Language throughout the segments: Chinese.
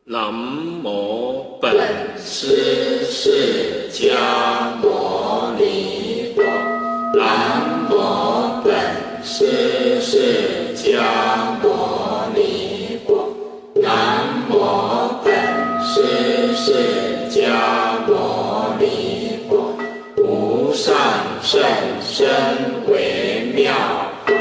南无本师释迦牟尼佛。南无本师释迦牟尼佛。南无本师释迦牟尼佛。无上甚深微妙法，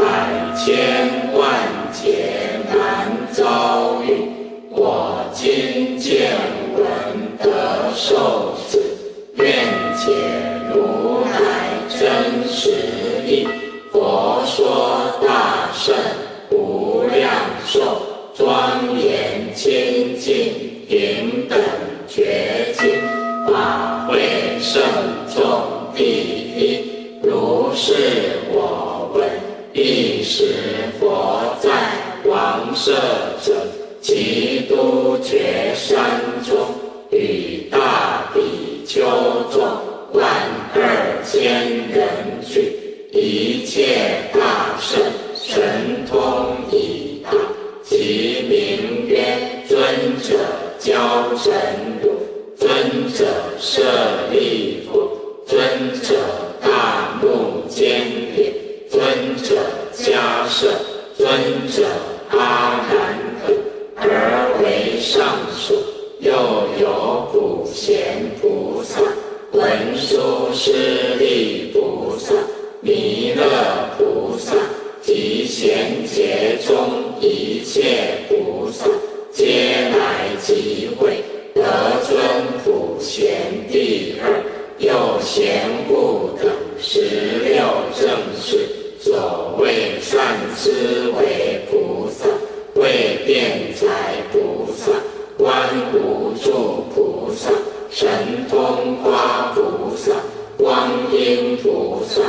百千万劫难遭遇。我今见闻得受持，愿解如来真实义。佛说大圣无量寿，庄严清净平等觉净，法会圣众第一。如是我闻，一时佛在王舍城其都觉山中，与大比丘众12000人俱，一切大圣神通已达，其名曰尊者交真如，尊者舍利弗，尊者大目犍连，尊者迦摄，尊者阿难等，而为上首。又有普贤菩萨、文殊师利菩萨、弥勒菩萨及贤劫中一切菩萨，皆来集会，得尊普贤第二。又贤护等16正士，所谓善思维菩萨、慧辩才菩萨、观无住菩萨、神通花菩萨、光阴菩萨、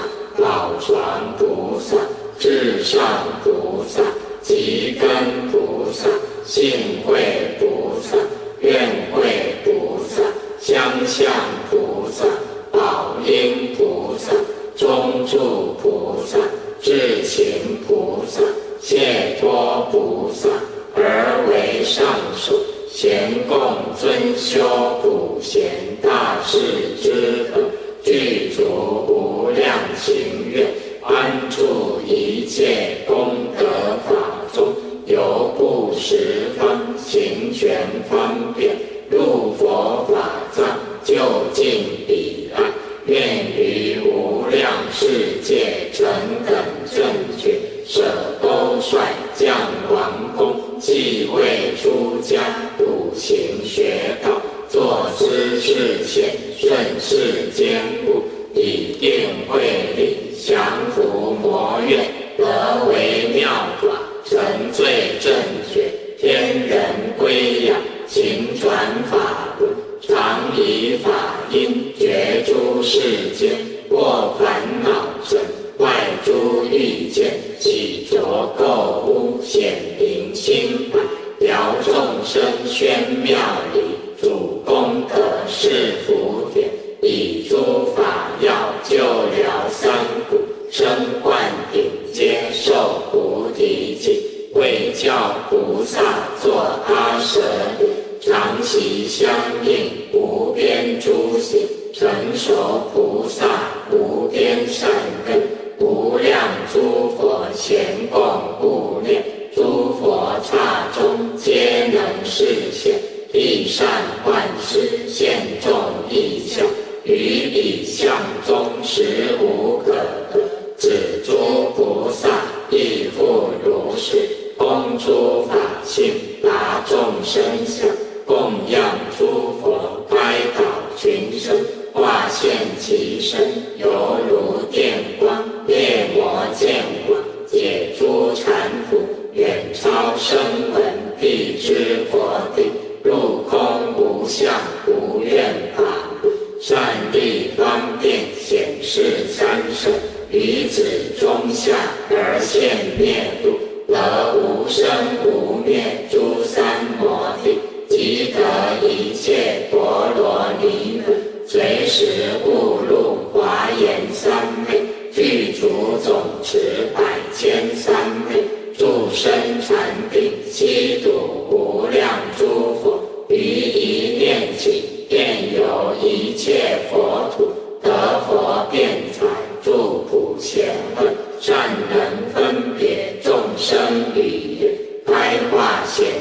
宝床菩萨、至上菩萨、吉根菩萨、信慧菩萨、愿慧菩萨、相向菩萨、宝应菩萨、中住菩萨、智行菩萨、解脱菩萨，而为上首。咸共尊修普贤大士之德，具足无量行愿，安住一切功德法中，由不十方行权方便，入佛法藏，就近彼岸，愿于无量世界诚等正觉，舍兜率降王宫，即为出家，普行学道，作知识显，顺世间故，以定慧力，降伏魔怨，得为妙法，成最正觉，天人归仰，勤传法轮，常以法音觉诸世间，过烦恼尘，外诸欲见，起着垢污，显明清白，聊众生宣妙理，主功德是福田，以诸法药救疗三苦，生灌顶接受菩提境，为教菩萨作阿舍利，常习相应无边诸行，成熟菩萨无边善根，无量诸佛咸共护念，诸佛刹中皆能示现，地善幻施现众异相，于彼相中实无可得，此诸菩萨亦复如是，空诸法性，达众生相，供养诸佛，开导群生，化现其身，犹如电光，灭魔见光，解诸缠缚，远超声闻，辟支佛地，入空无相，无愿法门，善地方便，显示三圣，于此中下而现灭度，得无生无灭诸三摩地，即得一切陀罗尼门，随时悟入华严三昧，具足总持100千三昧，诸生禅定，悉度无量诸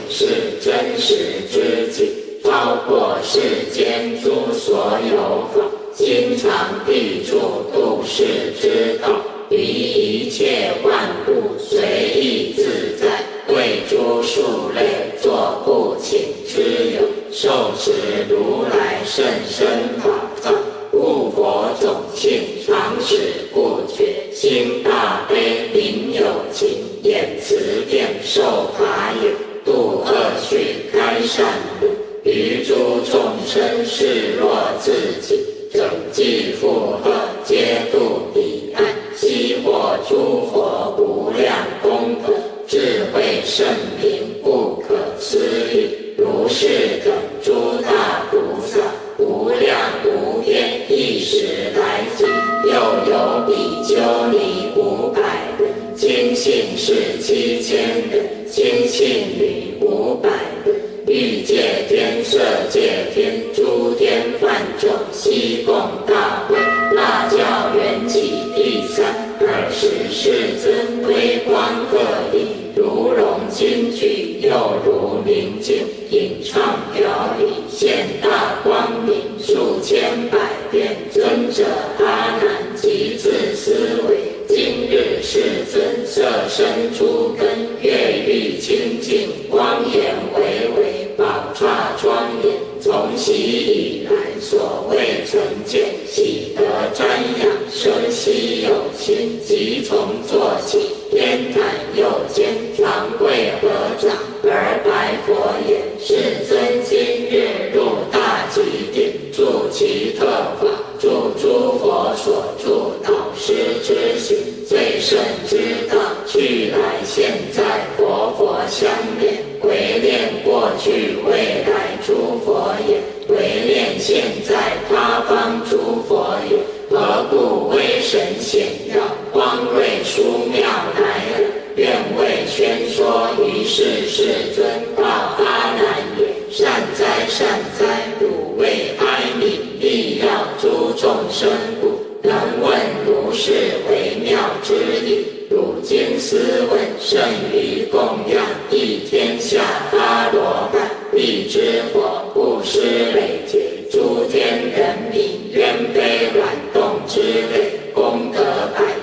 是真实之境，超过世间诸所有法，心常地处度世之道，于一切万物随意自在，为诸数类作不请之有，受持如来甚深法藏，故佛种性常使不觉，心大悲名有情，演慈辩受法有，度恶趣开善路，于诸众生视若自己，整济负荷皆度彼岸，悉获诸佛无量功德，智慧圣明不可思议，如是等诸大菩萨，无量无边一时来集，又有比丘尼500人，精信士7000人，精信女500人，欲界天色界天诸天梵众悉共大会，大教缘起第320世尊微光各力，如融金具，又如明镜，影唱表里，现大光明，数千百遍。尊者阿难即自思维，今日世尊色身诸根，月欲清净，光颜巍巍，宝刹庄严，从昔以来所未曾见，喜得瞻仰，生希有情，即从坐起，偏袒右肩，长跪合掌，而白佛言：世尊今日入大吉殿，住其特法，住诸佛所住导师之行，最胜之道，去来现在佛相念，唯念过去未来诸佛也，唯念现在他方诸佛也，何故威神显耀，光瑞殊妙来耳？愿为宣说于是世尊告阿难言：善哉善哉，汝为哀悯利要诸众生故，能问如是微妙之意。汝今思问，甚于供养一天下阿罗汉，必知佛不施累劫，诸天人民冤悲卵动之类，功德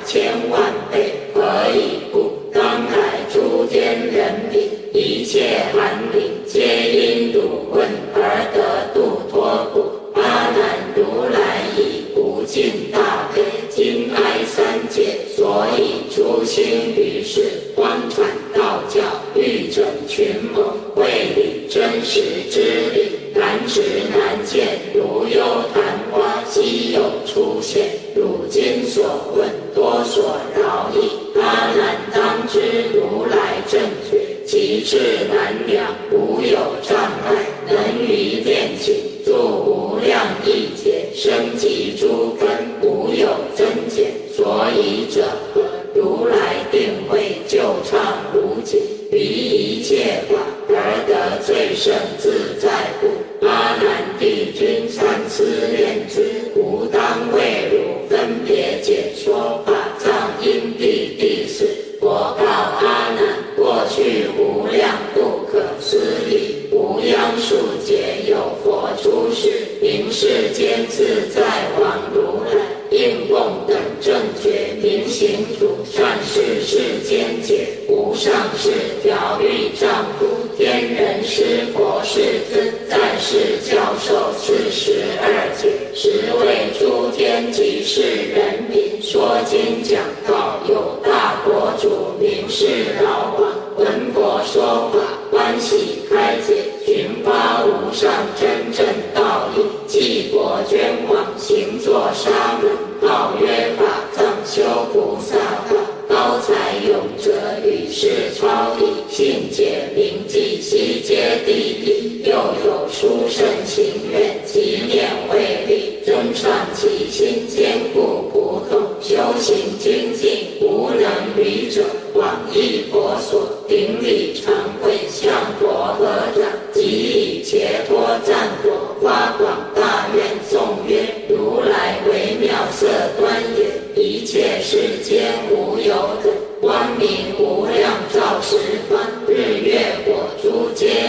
100,000万倍。何以故？当来诸天人民一切寒灵，皆因汝问而得度脱故。阿难，如来以无尽大悲，今哀三界，所以出行于世，观传道教，欲整群盟，会理真实之理，难知难见，如幽昙花，稀有出现。汝今所问，多所饶益。阿难，当知如来正觉，其智难量，无有障碍，能于炼尽，住无量亿劫，生极诸根，无有增减。所以者何？如来定慧就畅无尽，于一切法而得最胜自在故。阿难，帝君三思念之，吾当为汝分别解说法藏因地第4。佛告阿难：过去无量不可思议，无央数劫有佛出世，名世间自在王如来，应供等正觉明行主，善事世间解，无上士调御丈夫，天人师佛世尊，在世教授42劫，实为诸天及世人民说经讲道，有大国主名是老王，闻佛说法，欢喜开解，寻发无上真正道义，济国捐往，行作沙门，号曰法藏修菩萨道，高才勇者与世超异，信解明记悉皆第一，又有殊胜行愿，其念为力，增上其心，坚固不动，修行精进，无能离者，广益佛所，顶礼常会，向佛合掌，即以伽托赞佛，发广大愿颂曰：如来微妙色端严，一切世间无有等，光明无量照十方，日月火珠皆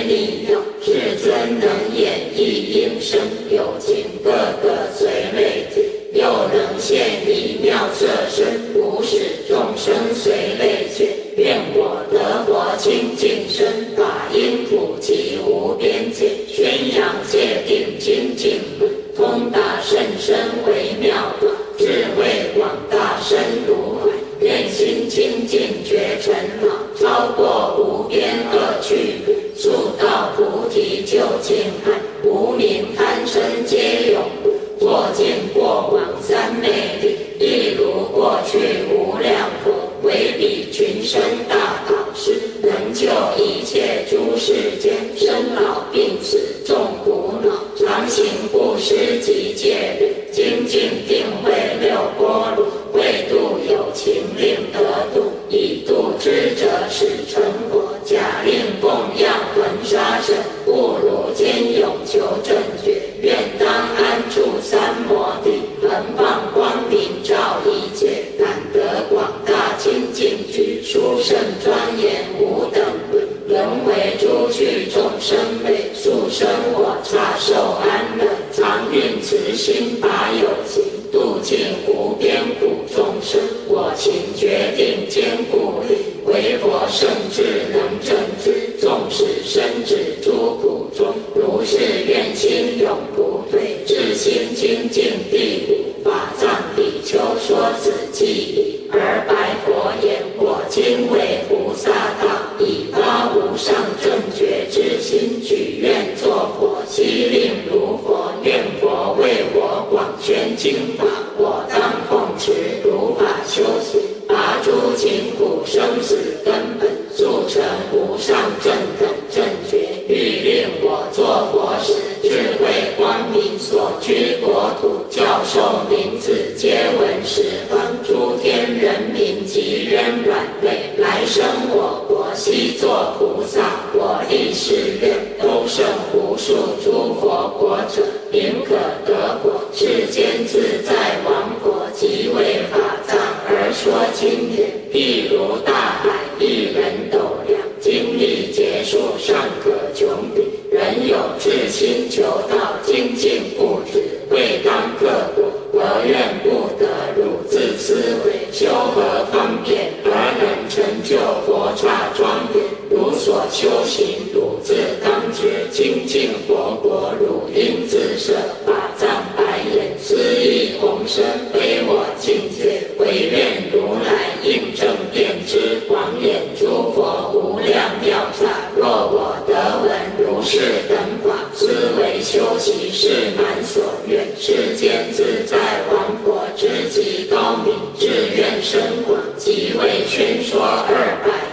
愿我得佛清净身，法音普及无边界，宣扬戒定清净门，通达甚深微妙法，智慧广大深如海，愿心清净觉尘恼，超过无边恶趣门，速到菩提究竟岸，无明贪嗔皆永不，作见过往三昧力，亦如过去无量佛，为彼群生大导师，能救一切诸世间生老病死众苦恼，常行布施及戒律，精进定慧六波罗，为度有情令得度，以度之者使成佛，假令供养恒沙身，不如坚勇求正觉，愿当安住三摩地，恒放光明照一切，感得广大清净具，殊胜庄严无等伦，轮回诸趣众生类，速生我刹受安乐，常运慈心拔有情，度尽无边苦众生，我情决定坚固力，为佛圣智能正知，纵使身至诸苦中，如是愿心永不退，至心清净第五法藏比丘说此偈语，而白佛言：我今为菩萨道，以发无上正觉之心，许愿作佛，悉令如佛，愿佛为我广宣经法，我当奉持如法修行，拔诸勤苦生死根本，速成无上正等正觉，欲令我作佛时，智慧光明所居国土，教授名字皆闻十方诸天人民及冤软类，来生我国悉作菩萨，我立誓愿，都胜无数诸佛国者，宁可得果，世间自在王佛，即为法藏而说经言，譬如大海，一人斗量，经历劫数尚可穷比，人有志心求道，精进不止，未当克果，何愿不得？汝自思维，修何方便而能成就佛刹庄严？如所修行，汝自当知，清净佛国，汝应自设。法藏白言：斯义宏深，非我境界，唯愿如来应正遍知，广演诸佛无量妙刹。若我得闻如是等法，思维修习，是满所愿。世间自在王佛之极高明，志愿深广，即为宣说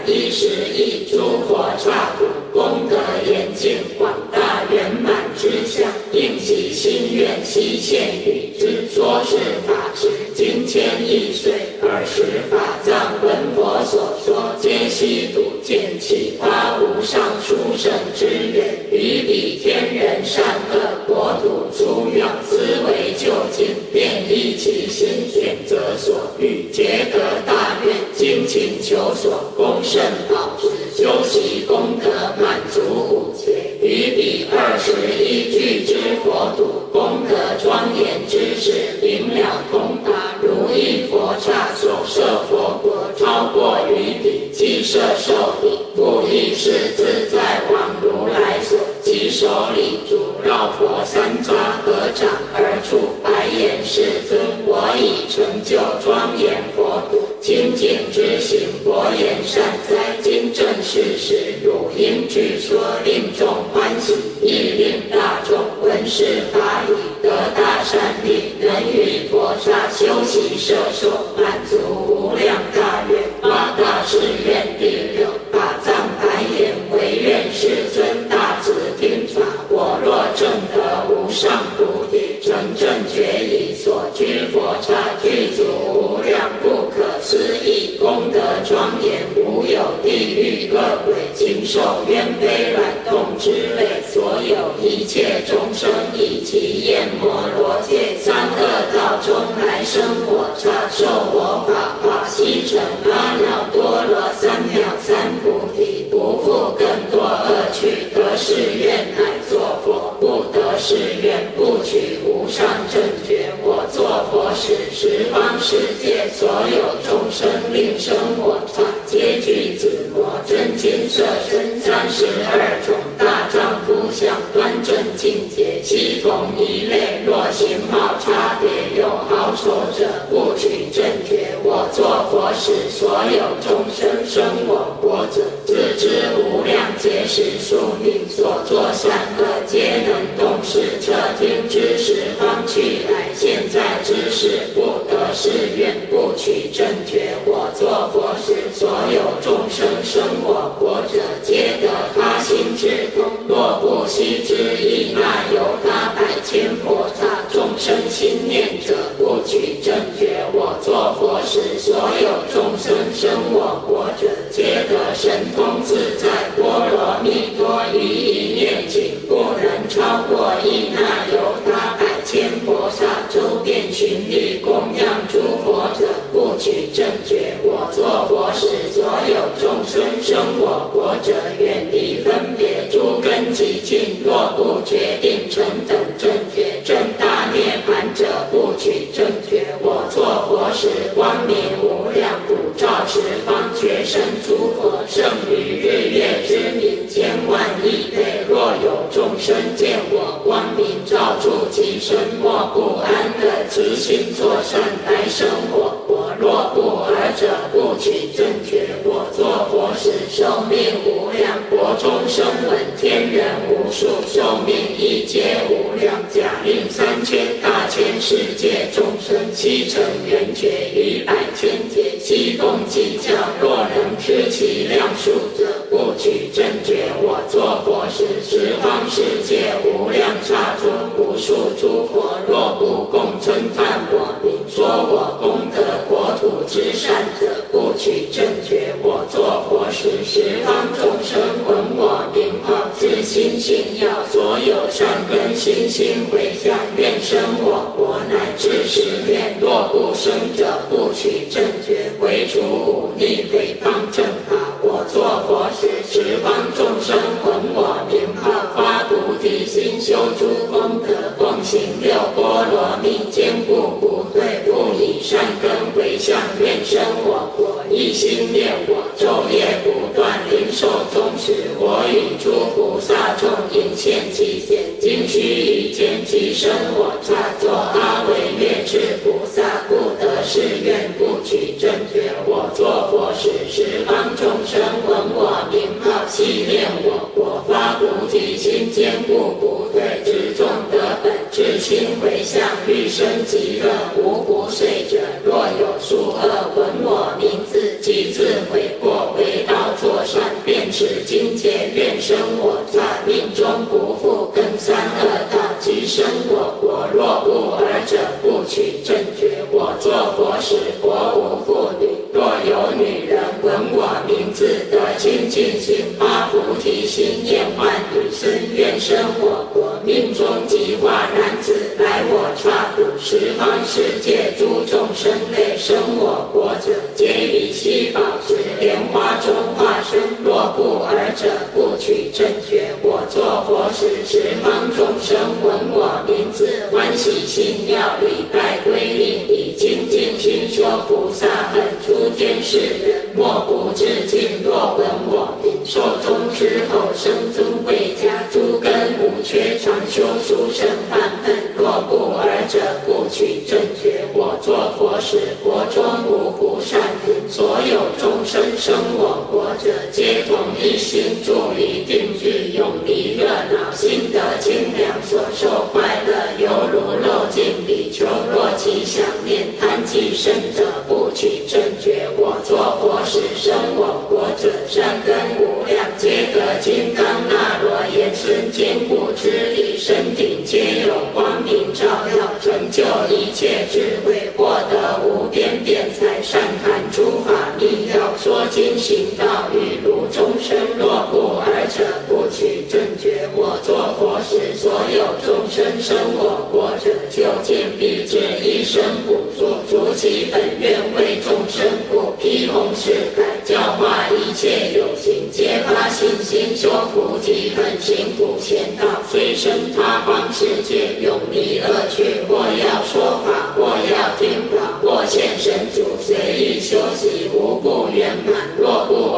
211亿诸佛刹土，功德严净，广大圆满之相，应其心愿悉现与之，说是法时，今1000亿岁，20法藏闻佛所说，皆悉睹见启发无上殊胜之愿，于彼天人善恶国土出妙思维究竟，便依其心选择所欲，皆得大愿，精勤求所，功胜宝石，修习功德满足五劫，于彼21具之佛土，功德庄严之事，明了通达，如意佛刹所设佛国，超过于彼，即摄受彼，复亦是自在王如来所，其手里主绕佛三匝，合掌而出，白言：世尊，我已成就庄严佛土，清净之行，佛言：善哉，今正是时，汝应具说，令众欢喜，亦令大众闻是法语，得大善利，能于佛刹修习摄受，满足无量大愿，发大誓愿。第6，法藏白言：唯愿世尊大慈听法，我若证得无上菩提，成正觉已，所居佛刹具足无量不可思议功德庄严，无有地狱恶鬼禽兽冤非软动之类，所有一切众生以其焰摩罗界三恶道中来生我刹，受我法化，悉成阿耨多罗三藐三菩提，不复更多恶趣，得誓愿乃作佛，不得誓愿不取无上正觉。我作佛时，十方世界所有众生令生我刹，皆具自我真金色身32种大丈夫相端正境界系统一类，若形貌差别有好丑者，不取正觉。我作佛时，所有众生生我国者，自知无量劫时宿命所作善恶，皆能动视彻听之时方去来。现在之事不得誓愿，不取正觉。我作佛时，所有众生生我国者，皆得他心智通。若不悉之意，那由他百千佛刹众生心念者，不取正觉。我作佛时，所有众生生我国者，皆得神通自在波罗蜜多。于一念境不能超过一那由他百千佛刹周遍巡礼供养诸佛者，不取正觉。我作佛时，所有众生生我国者，远离分别诸根极尽。若不决定成等正觉正大涅盘者，不取正觉。我作佛时，光明无量，普照十方觉生诸佛，胜于日月之明千万亿倍。若有众生见我光明照处，其身莫不安乐，慈心作善来生我国。若不尔者，不取正觉。我作佛时，寿命无量，国中生闻天人无数，寿命一劫无量，假令3000大千世界众生，悉成圆觉于百千劫，悉共计较。若能知其量数者，不取正觉。我作佛时，十方世界无量刹中无数诸佛，若不共称叹我名，说我功德国土之善者，不取正觉。我作佛时，十方众生闻我名号，自心信要，所有善根心心回向，愿生我国乃至10念。若不生者，不取正觉。为除忤逆诽谤正法，我作佛时，十方众生闻我名号，发菩提心，修诸功德，奉行6波罗蜜，坚固不退，不以善根回向，愿生我国。一心念我，昼夜不断，灵寿终时，我与诸菩萨众应现其现，今须臾间即生我刹，作阿惟越致菩萨，不得誓愿，不取正觉。我作佛时，十方众生闻我名号，系念我国，发菩提心，坚固不退，执众得本，至心回向，欲生极乐无不遂者。若有数恶闻我名字，即自悔过，为道作善，便持经戒，愿生我刹，命中不复更三恶道，即生我国。若不尔者，不取正觉。我作佛时，国无妇女，若有女人闻我名字，得清净心，发菩提心，厌患女身，愿生我国。命中即化男子，来我刹土，十方世界诸众生类生我国者，皆以七宝石莲花中化身。若不尔者，不取正觉。我作佛时，十方众生闻我名字，欢喜心要，礼拜归令，以精进心修菩萨恨，诸天世人莫不致敬。若闻我名，寿终之后生尊贵家，诸根无缺，常修殊胜梵恨。若不尔者，不取正觉。我作佛时，国中无不善品，所有众生生我国者，皆同一心，住于定聚，永离热闹，心得清凉，所受快乐，犹如肉尽比丘。若其想念贪忌深者，不取正觉。我作佛时，生我国者，善根无量，皆得金刚那罗延伸坚固之力，身顶皆有光明照耀，成就一切智慧，获得无边辩才，善谈诸法密要，说经行道，语如众生。若不尔者，不取正觉。我作佛时，所有众生生我国者，就近必至一生补助，足其本愿，为众生不披弘誓开，教化一切有情，皆发信心，修菩提本，行普贤道，虽生他方世界，永离恶趣。或要说法，或要听法，或现神足，随意修习，无不圆满。若不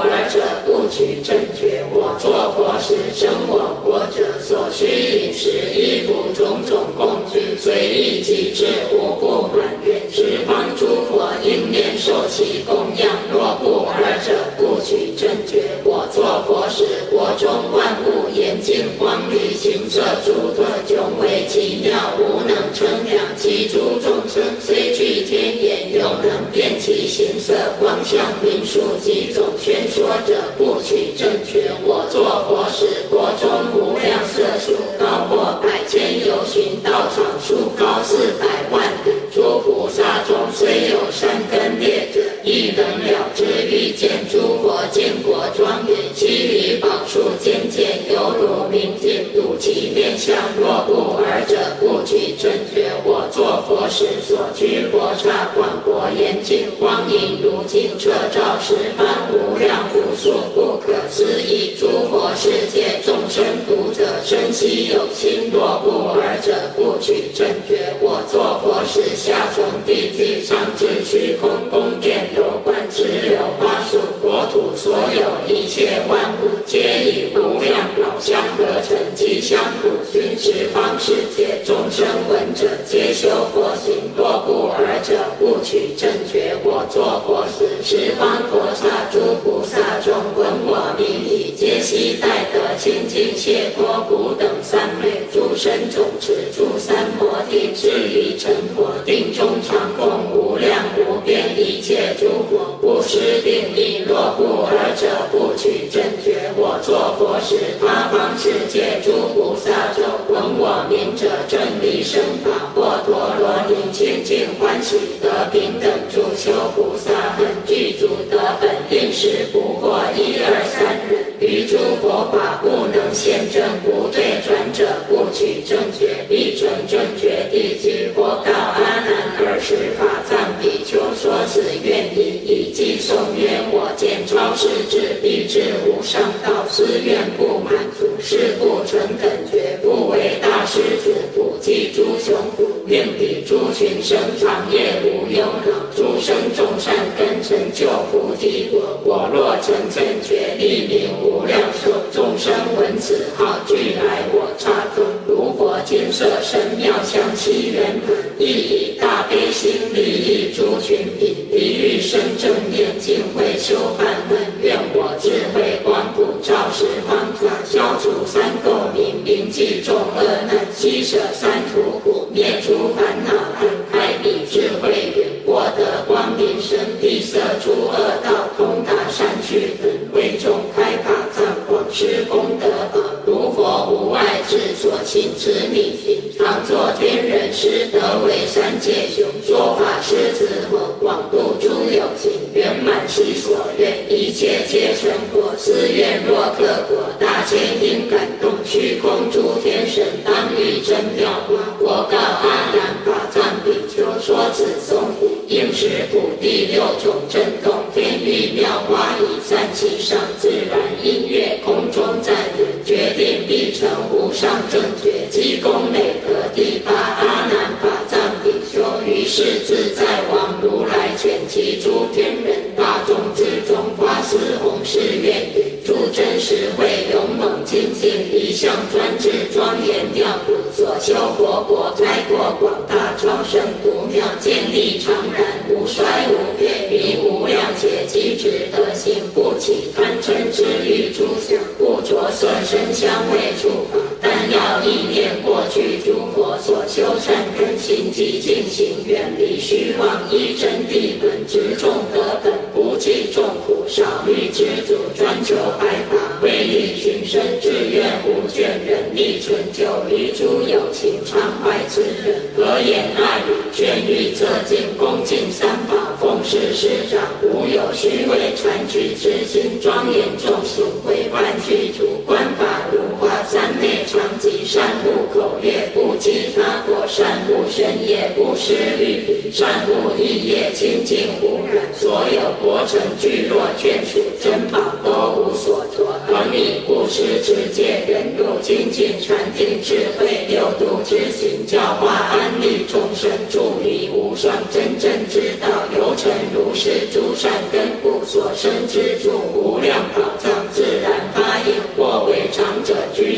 取正觉。我作佛时，生我国者所需饮食衣服种种供具，随意即至，无不满愿。十方诸佛应念受其供养，若不尔者，不取正觉。我作佛时，国中万物严净光明，行者诸特迥为奇妙，无能称量。其诸众生虽具天眼，又能辨其形色光相名数及总宣说者，不取正觉。我作佛时，国中无量色数，高过百千由旬，道场数高400万里。诸菩萨中虽有善根劣者，亦能了知欲见诸佛建国庄严，其余宝树渐渐犹如明镜，睹其面相。若不尔者，不取正觉。我作佛时，所居佛刹广博严净，光影如镜，彻照十方无量无数不可思议。诸佛世界众生读者，生悉有心。若不尔者，不取正觉。我作佛时，下从地际，上至虚空，宫殿楼观石榴花树，国土所有一切万物，皆以无量宝相合成，其相普熏十方世界众生闻者，皆修佛行。若不尔者，不取正觉。我作佛时，十方佛刹诸菩萨众闻我名已，皆悉待得清净解脱不等三昧，诸身总持诸三摩地，至于成佛定中常供无量无边一切诸佛，不失定力。若不尔者，不取正觉。我作佛时，他方世界诸菩萨众闻我名者，正离生法波陀罗尼，清净欢喜得平等诸修菩萨，很具足得本定时，不过1、2、3人。于诸佛法不能现正，不退转者，不取正觉。必成正觉地居，佛告阿难：20法藏比丘说此愿已，以偈颂曰：我见超世智，必至无上道，斯愿不满足，是故成等觉，不为大施主，普济诸雄苦，愿彼诸群生长业无忧恼，诸生众善根成就菩提果。我若成正觉，立名无量寿，众生闻此号，俱来我刹中。如佛金色身妙相其圆满，亦以大悲心利益诸群品，彼欲生正念，尽会修梵问。愿我智慧光普照十方法，消除三垢冥，明济众恶难，悉舍三途苦，灭诸烦恼恨，开彼智慧眼，获得光明身，闭塞诸恶道，通达善趣分，为众开法藏，广施功德宝。如佛无碍智，所行持密行，常作天人师，得为三界雄。说法施此后，广度诸有情，圆满其所愿，一切皆成佛。斯愿若克果，大千因感动，虚空诸天神当欲真妙法。我告阿难：法藏比丘说此颂，应使普地6种震动，天欲妙花以散其上，自然音乐空中赞言，决定必成无上正觉，积功累德。第8阿难法藏比丘，于是自在王如来遣其诸天人，大众之中发四弘誓愿语，诸真实慧勇猛精进，一向专制庄严妙普，所修佛国开阔广大，超胜独妙，建立常然，无衰无变，于无量劫机智德行，不起贪嗔痴欲诸相，不着色身香味触法，但要意念过去诸佛所修善根，行极尽行，远离虚妄，依真谛门，执众得本，不计众苦，少欲知足，专求白法，为利群生，志愿无倦，人力成就，于诸有情，常怀慈忍，和言爱语，劝喻侧敬，恭敬三宝，奉事师长，无有虚伪谄曲之心，庄严众行，规范具足，观法如画，三昧常寂，善护口业，不积他过，善护身业，不失律仪，善护意业，清净无染，所有国城聚落眷属，珍宝都无所着，恒以布施持戒忍辱精进禅定智慧六度之行，教化安利众生，助于无上真正之道，有成如是诸善根故所生之助，无量宝藏自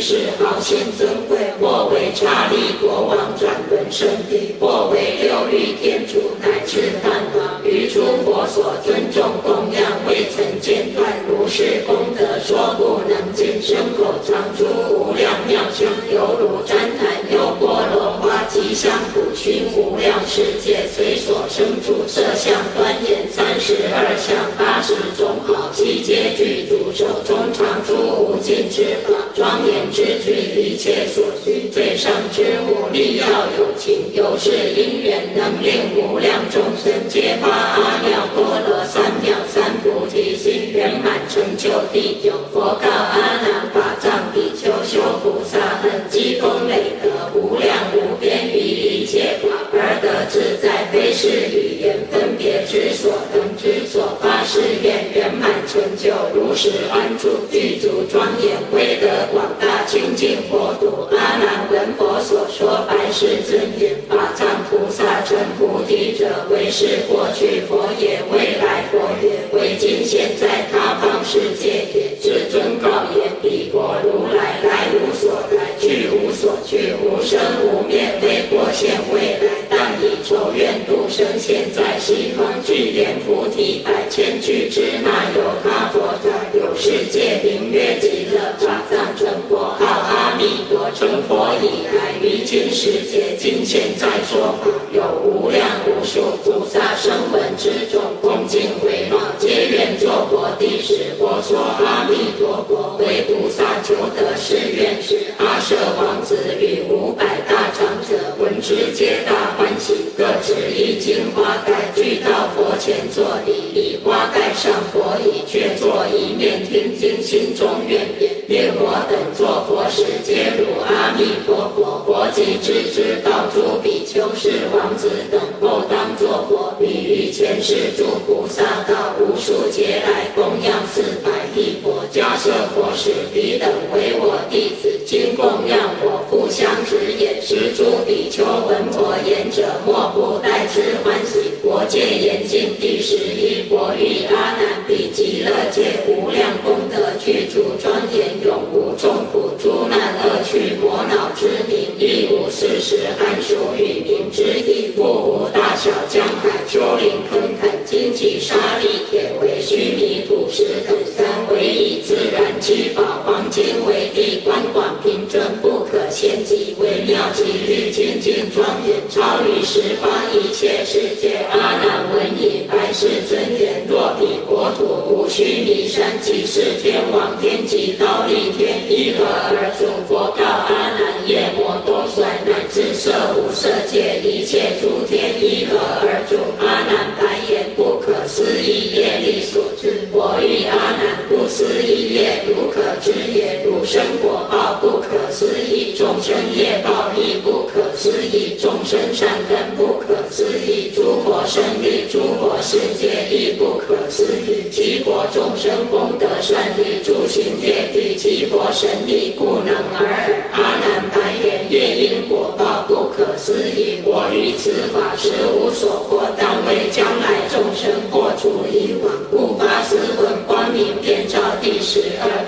世好显尊贵，或为刹利国王转轮圣地，或为六欲天主乃至梵王，于诸佛所尊重供养，未曾间断。如是功德说不能尽，身口常诸无量妙相，犹如旃檀优波罗花吉祥普熏无量世界，随所生诸色相端严32相80种好，悉皆具足，手中常诸无尽之法，庄严之具，一切所需最上之物，力要有情，有是因缘，能令无量众生皆发阿耨多罗三藐三菩提心，圆满成就第九。佛告阿难：法藏比丘修菩萨本积功累德无量无边，于一切法而得自在，非是语言分别之所能之所发誓愿，圆满成就，如实安住，具足庄严威德广大清净佛土。阿难闻佛所说白世尊言：法藏菩萨成菩提者，为是过去佛也，未来佛也，为今现在他方世界也。至尊告言：彼佛如来来无所来，去无所去，无生无灭，非过现未来，但以咒愿度生现在西方具言菩提百千俱之那由他佛者，有世界名曰极乐法藏成佛号阿弥陀，成佛以来，于今世界今现在说法，有无量无数菩萨声闻之众，恭敬围绕，皆愿作佛第十。佛说阿弥陀佛，为菩萨求得是愿时，阿舍王子与500大长者闻之，皆大欢喜，各执一金花盖，俱到佛前作礼。以花盖上佛已，却坐一面听经，心中愿言：列我等作佛时，皆如阿弥陀佛。佛即知之，道诸比丘是王子等后当作佛，彼于前世诸菩萨道无数劫来供养400亿佛，迦设佛时，彼等为我弟子，今供养我，互相指言。时诸比丘闻佛言者，莫不待之欢喜。佛戒严净第11佛语：阿难，彼极乐界无量功德具足庄严，永无众苦诸难恶趣魔恼之名，亦无40寒暑雨鸣之意，复无大小江海丘陵坑坎荆棘沙砾铁围须弥土石等三，唯以自然七宝黄金为地，观广平正不可限极，微妙极律清净庄严，超于18一切世界。阿难闻已，白世尊言：若彼国土无须弥山，即是天王天极忉利天，依何而住？佛告阿难：夜魔多衰，乃至色无色界一切诸天，依何而住？阿难白言：不可思议业力所致。佛语：阿难，不思议业如可知也？如生果报不可思议，众生业报亦不可思议，众生善根不可思议，诸佛胜利诸佛世界亦不可思议，其国众生功德善利，诸行业力，其佛神力故能尔。阿难白言：业因果报不可思议，我于此法实无所获，当为将来众生破除以往，故发四魂光明遍照第12。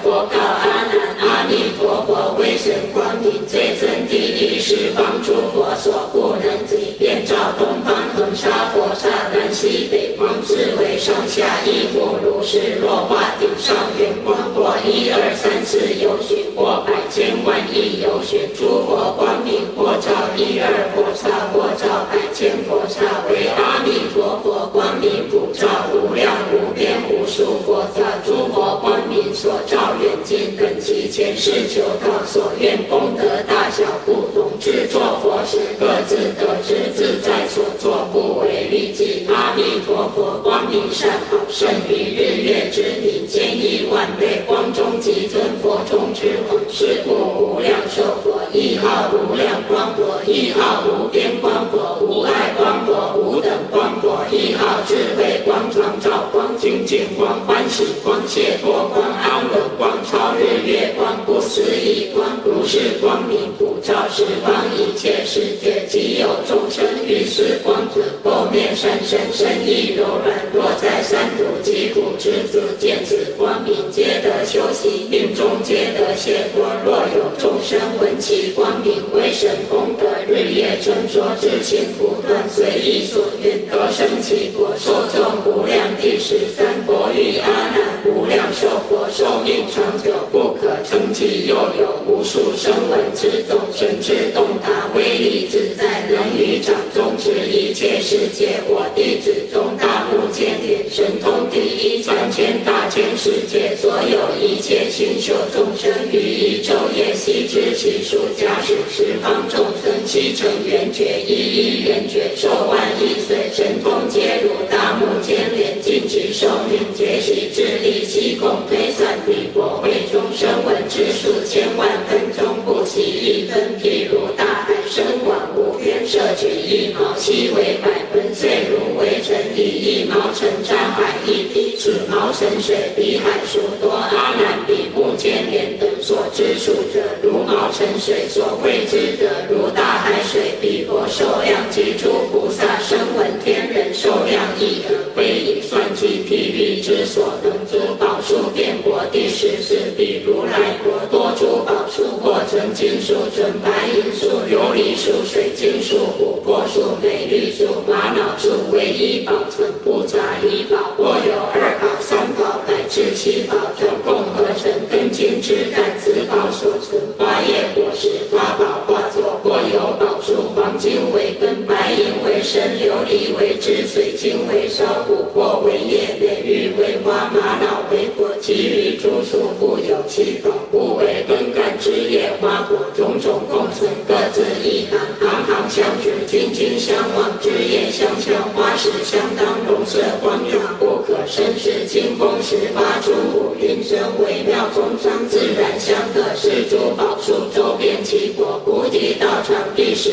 佛告阿难：阿弥陀佛威神光明，最真第一十方诸佛所不能及，遍照东方恒沙佛刹，南西北方至为上下亦复如是。若化顶上圆光，或1、2、3、4由旬，或百千万亿由旬，诸佛光明，或照1、2佛刹，或照百千佛刹，为阿弥陀佛光明普照，无量无边无数佛刹，诸佛光明所照远近，等其前世求道所愿功德大小不同，制作佛时，各自得知自在所作，不为律计。阿弥陀佛光明善好，胜于日月之明，千亿万倍，光中极尊，佛中之王，是故无量寿佛，亦号无量光佛，亦号无边光佛，无碍光佛，无等光佛，亦号智慧光，常照光，清净光、欢喜光、解脱光、安稳光、超日月光、不思议光，如是光明普照十方一切世界，即有众生于是光者，后面善身身意柔软，若在三途疾苦之子，见此光明，皆得修习，命中皆得解脱。若有众生闻其光明，为神功德，日夜称说，至心不断，随意所愿，得生其国，寿众无量。第13佛语阿难，无量寿佛，寿命长久，不可称计，又有无数声闻之众，神智洞达，威力自在，能于掌中持一切世界。我弟子中大目犍连，神通第一，3000大千世界，所有一切清修众生，于一昼夜悉知其数，假使十方众生悉成圆觉，一一圆觉，寿万亿岁，神通皆如大目犍连，尽其寿命，竭其智力，悉共推算彼佛会中声闻之数，千万分钟不起一分，譬如大海深广无边，摄取一毛，悉为百分，岁如微尘，以一毛成障海一滴，此毛成水比海数多。阿难比目犍连等所知数者，如毛成水所会之者，如大海水，比佛寿量及诸菩萨声闻天人寿量亦可非以算计，譬喻之所能，珠宝数遍国。第14比如来国，多珠宝数，或纯金属、纯白银数、琉璃数、水晶数、琥珀数、美玉数、玛瑙数，唯一保存，不杂一宝，或有2宝、3宝乃至7宝，总共合成根茎枝干子宝所成，花叶果实花宝化作，或有宝数，黄金为根，白银为身，琉璃为枝，水晶为梢，琥珀为叶，美玉为花，玛瑙为果，其余诸数复有7宝，不为根干枝叶花果，种种共存，各自一行，行行相值，金金相望，枝叶相交，花实相当，容色光亮，不可生是金光时发出五云声，微妙中商，自然相克，是诸宝数周遍其国。菩提道场第15，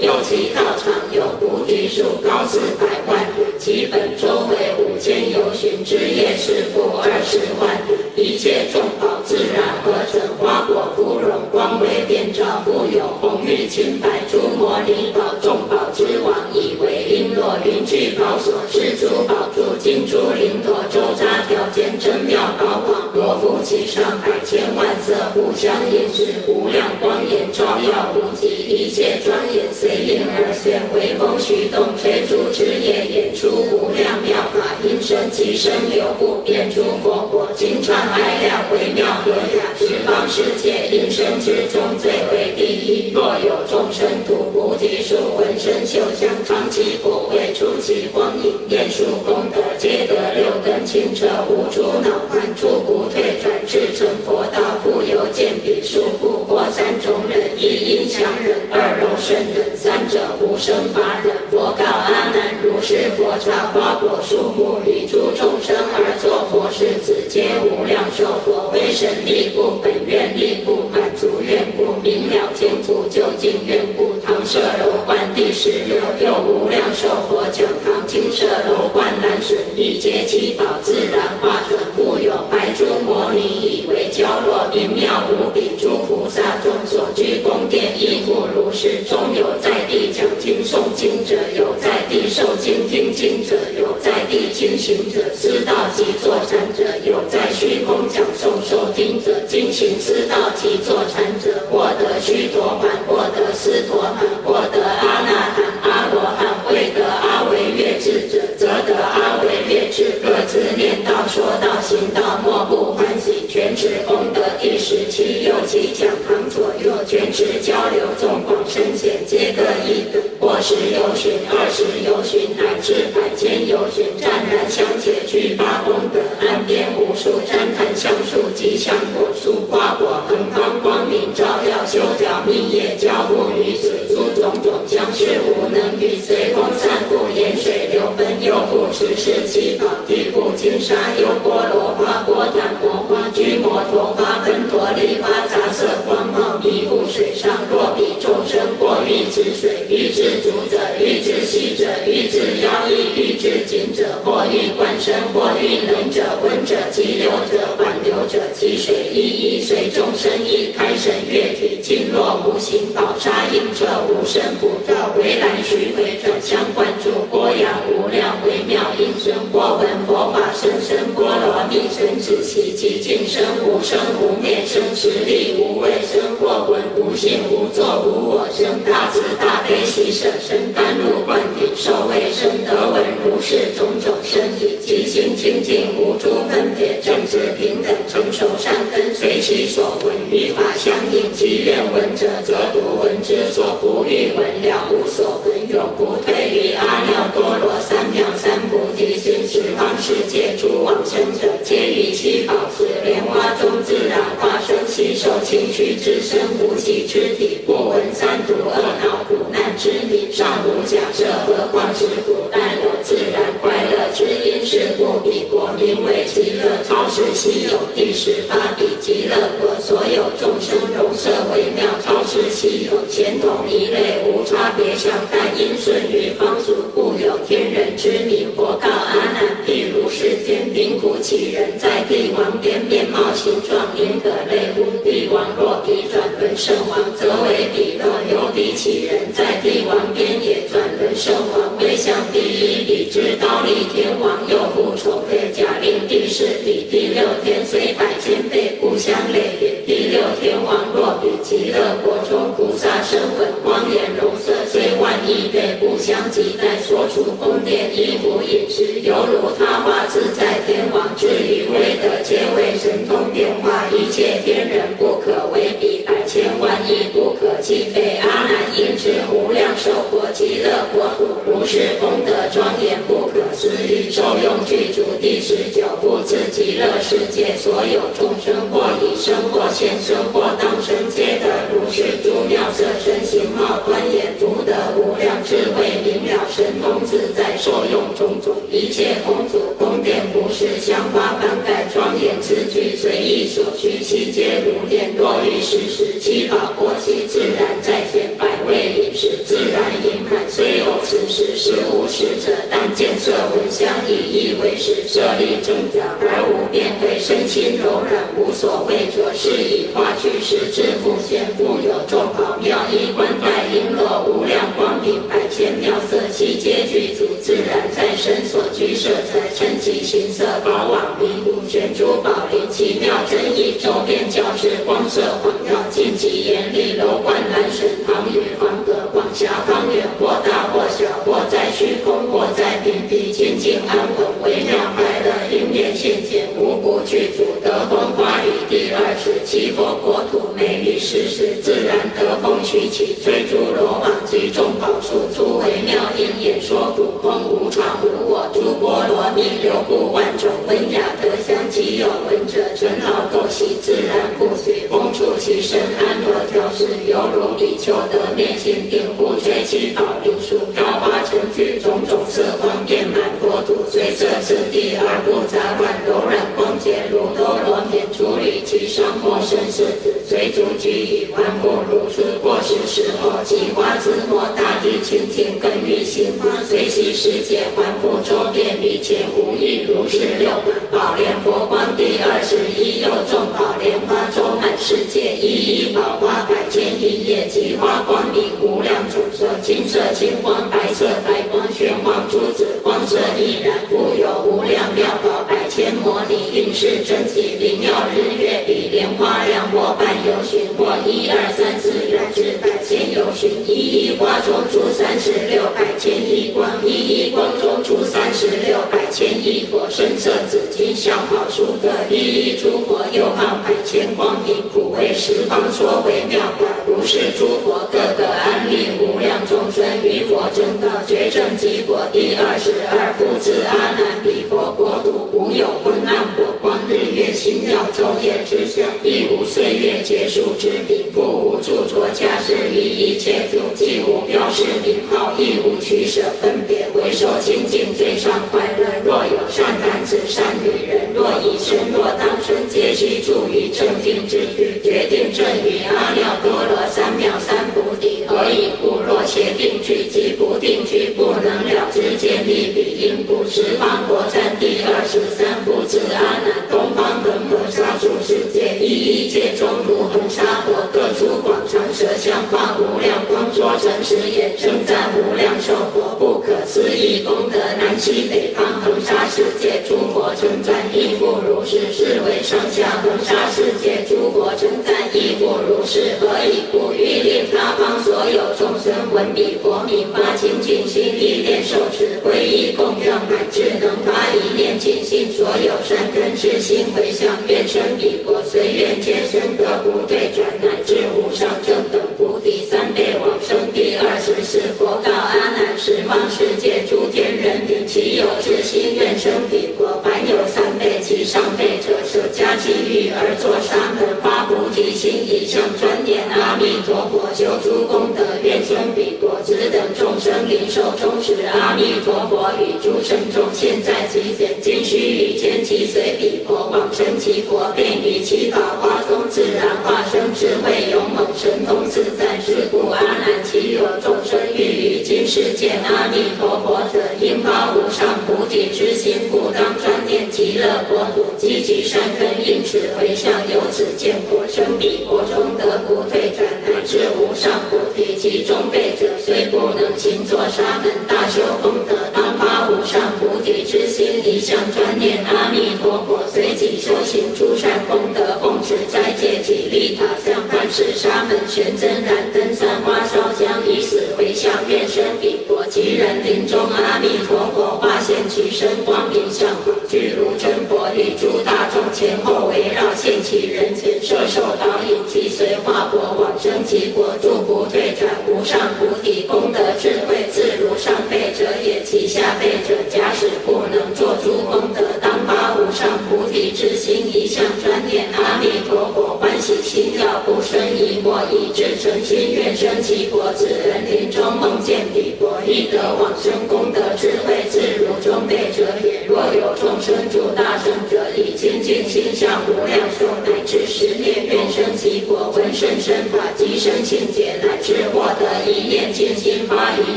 有其道场有菩提树高400万里，其本周围5000由旬，枝叶是复20万里，一切众宝自然合成，花果芙蓉，光为遍照，复有红玉青白诸摩尼宝，众宝之王，以为璎珞云具宝所，是诸宝珠金珠绫罗，周匝条件真妙宝广，罗浮其上100,000万色，互相映饰，无量光焰照耀无极，一切庄严随应而现，微风徐动，吹出枝叶，演出无量妙法，音声其声流不变，诸佛国经传爱亮，微妙和雅，十方世界音声之中最为第一。若有众生读菩提树，闻声嗅香，尝其果味，触其光影，念数功德，皆得6根清澈，无诸恼患，处不退转，至成佛道。复有见彼树复或3种人：一音祥人，2柔顺人，3者无生法忍。佛告阿难：如是佛刹花果树木，与诸众生而作佛事子，皆无量寿佛，为神力故，本愿力故，满足愿故，明了见故，究竟愿故。唐舍楼观第16，有无量寿佛讲堂，金舍楼观南水，一皆7宝自然化成，复有白珠摩尼，以为娇落，明妙无比。诸菩萨众所居宫殿，亦复如是。中有在地讲经诵经者，有在地受经听经者，有在地经行者，思道即坐禅者，有在虚空讲诵受听者，经行思道即坐禅者，获得须陀洹，获得斯陀含，获得阿那含、阿罗汉，未得阿惟越致者，则得阿惟越致。各自念道、说道、行道，莫不欢喜。全持功德第17，有其讲堂左右，全持交流纵广深浅，皆各一等，或10由旬、20由旬，乃至100,000由旬，湛然相且，具8功德，岸边无数旃檀橡树，吉祥果树，花果恒方光明照耀，修条密叶交互于此，诸种种相是无能与，随风散布，沿水流奔，又复持世7宝，地布金沙，优波罗花、波檀摩花、居摩陀花、芬陀利花，杂色光茂，弥布水上。若彼众生过欲知水，欲知足者，欲知细者，欲自摇曳，欲至井者，或欲观身，或欲能者，闻者，急流者，缓流者，其水一一随众生意，开神悦体，经络无形，宝刹映彻，无生不照，回来须回转相关注，波扬无量微妙音声，或闻佛法声声波罗蜜声，止息寂静声，无生无灭声，实力无畏声，或闻无性无作无我声，大慈大悲喜舍声，甘露灌顶受卫生，得闻如是种种身体，其心清净无诸分别，正直平等，成熟善根，随其所闻与法相应，其愿闻者则独闻之，所不欲闻了无所闻，永不退于阿耨多罗三藐三菩提心，十方世界诸往生者，皆于其宝池莲花中自然化生，吸收情趣之身，无极之体，不闻三毒恶恼苦难之理，尚无假设，何况是古代有自然快乐之因，是故彼国名为极乐，超世稀有，第18彼极乐国，所有众生容色微妙，超世稀有，前同一类，无差别相待，因顺于方俗，故有天人之名。佛告阿难：譬如世间贫苦乞人，在帝王边，面貌形状，因可类乎？帝王若彼转轮圣王，则为彼；若有彼乞人，在帝王边也转轮圣王，为相第一彼之刀立天王，又复重列假令第4彼，第6天虽百千倍，不相类别。第6天王若彼极乐国中菩萨声闻，光颜容色虽万亿倍，不相及待，所处宫殿衣服饮食，犹如他化自在天王，至于威德，皆为神通变化，一切天人不可为比，百千万亿不可计费。阿难应知无量寿佛极乐国土，如是功德庄严不可思议，受用具足。第19部自极乐世界所有众生，或以身或现身或当身，皆得如是诸妙色身，形貌端严，福德无量，智慧明了，神通自在，受用种种一切丰足，宫殿不是香花幡盖，庄严之具，随意所需，悉皆如殿。若欲施食，七宝锅悉自然在前，百味饮食自然盈满，虽有此食，实无食者，但见色闻香意，亦为食，舍利正长而无变退，身心柔软，无所畏着，是以化具实质复现，复有众宝妙衣冠带璎珞，无量光明，百千妙色，悉皆具足，自然在身所居舍财，称其形色，宝网迷雾，悬珠宝林，奇妙真意，周边教室，光色环绕，尽其严厉，楼观栏神，堂宇房阁，广狭方圆，或大或小，或在虚空，或在平地，清净安稳，微妙快乐，因缘现前，无不具足，得风花雨。第27佛国土，美丽时时，自然得风徐起，吹诸罗网及众宝树，诸微妙因演说古空，无常无我，诸波罗蜜流布万种，闻雅得香，其有闻者，尘劳垢习，自然不随风触其身，安乐调适，犹如比丘得灭心定，互吹其宝林树，飘花成聚，种种色光遍满国土，随色次第而不杂乱，柔软光洁，如多罗绵，处理其上或身世子，随足举以万木如出，或是时候，其花自莫大地清净，更欲心花，随其世界环复周遍，彼前无异，如是六宝莲佛光。第21又众宝莲花周满世界，一一宝花百千亿叶，其花光明无量种色，金色金光，白色白光，玄黄珠子，光色亦然，故有无量妙宝百千摩尼，应是真体灵耀日月，比莲花亮，或半由旬，或1、2、3、4元至百千由旬，一一花中出36百千亿光，一一光中出36百千亿佛，身色紫金相好殊特，一一诸佛又号百千光明，普为十方说为妙法，如是诸佛各个安立无量众生，于佛正道觉正极果。第22部自阿难彼佛国土，无有昏暗火光，日月星耀，昼夜之相，亦无岁月结束之彼，复无著着驾驶于一切处，既无标示名号，亦无取舍分别，唯受清净最上快乐。若有善男子善女人，若以身若当身，皆须住于正定之具，决定正于阿耨多罗三藐三菩提。何以故？若且定句即不定句，不能了知见力彼因故。十方国占第23不自阿难，东方恒河沙数世界，一界中如恒沙火，各出广长舌相放无量光，说真实言，称赞无量寿佛，不可思议功德，南西北方恒沙世界诸佛称赞亦复如是，是为上下恒沙世界诸佛称赞亦复如是。何以故？欲令他方所有众生闻彼佛名，发清净心，意念受持皈依供养，乃至能发一念尽心，所有善根之心回向，愿生彼国，随愿见生得不退转，乃至无上正等菩提三辈往生。第24佛告阿难：十方世界诸天人民，其有至心愿生彼国，凡有3辈及上辈者，舍家己欲而作沙门，发菩提心，一向专念阿弥陀佛，修诸功德，愿生彼国。此等众生临受终时，阿弥陀佛与诸圣众现在即前，今须臾间即随彼佛往生其国，便于其法华中自然化生智慧勇猛神通自在。是故阿难，其有众生欲于今世见阿弥陀佛者，应发无上菩提之心，故当专念极乐国土，积极善根，因此回向，由此见佛生彼国中得不退转，乃至无上菩提。其中辈者，虽不能行作沙门，大修功德，当发无上菩提之心，一向专念阿弥陀佛，随即修行诸善功德，奉持斋戒，及立塔像，观世沙门，悬真燃灯，散花烧香，以此回向，愿生彼国。其人临终，阿弥陀佛化现其身，光明相好，具如真佛，与诸大众前后围绕，现其人前，摄受导引，即随化佛往生其国，诸不退转，无上菩提功德智慧，自如上辈者也。其下辈者，假使不能作诸功德，当发无上菩提之心，一向专念阿弥陀佛，欢喜心要不生疑惑，以至诚心愿生其国。此人临终梦见彼国，亦得往生功德智慧，自如中辈者也。若有众生诸大圣者，以清净心向无量寿乃至10念愿生其国，闻甚深法，即生信解，乃至获得一念尽心，发一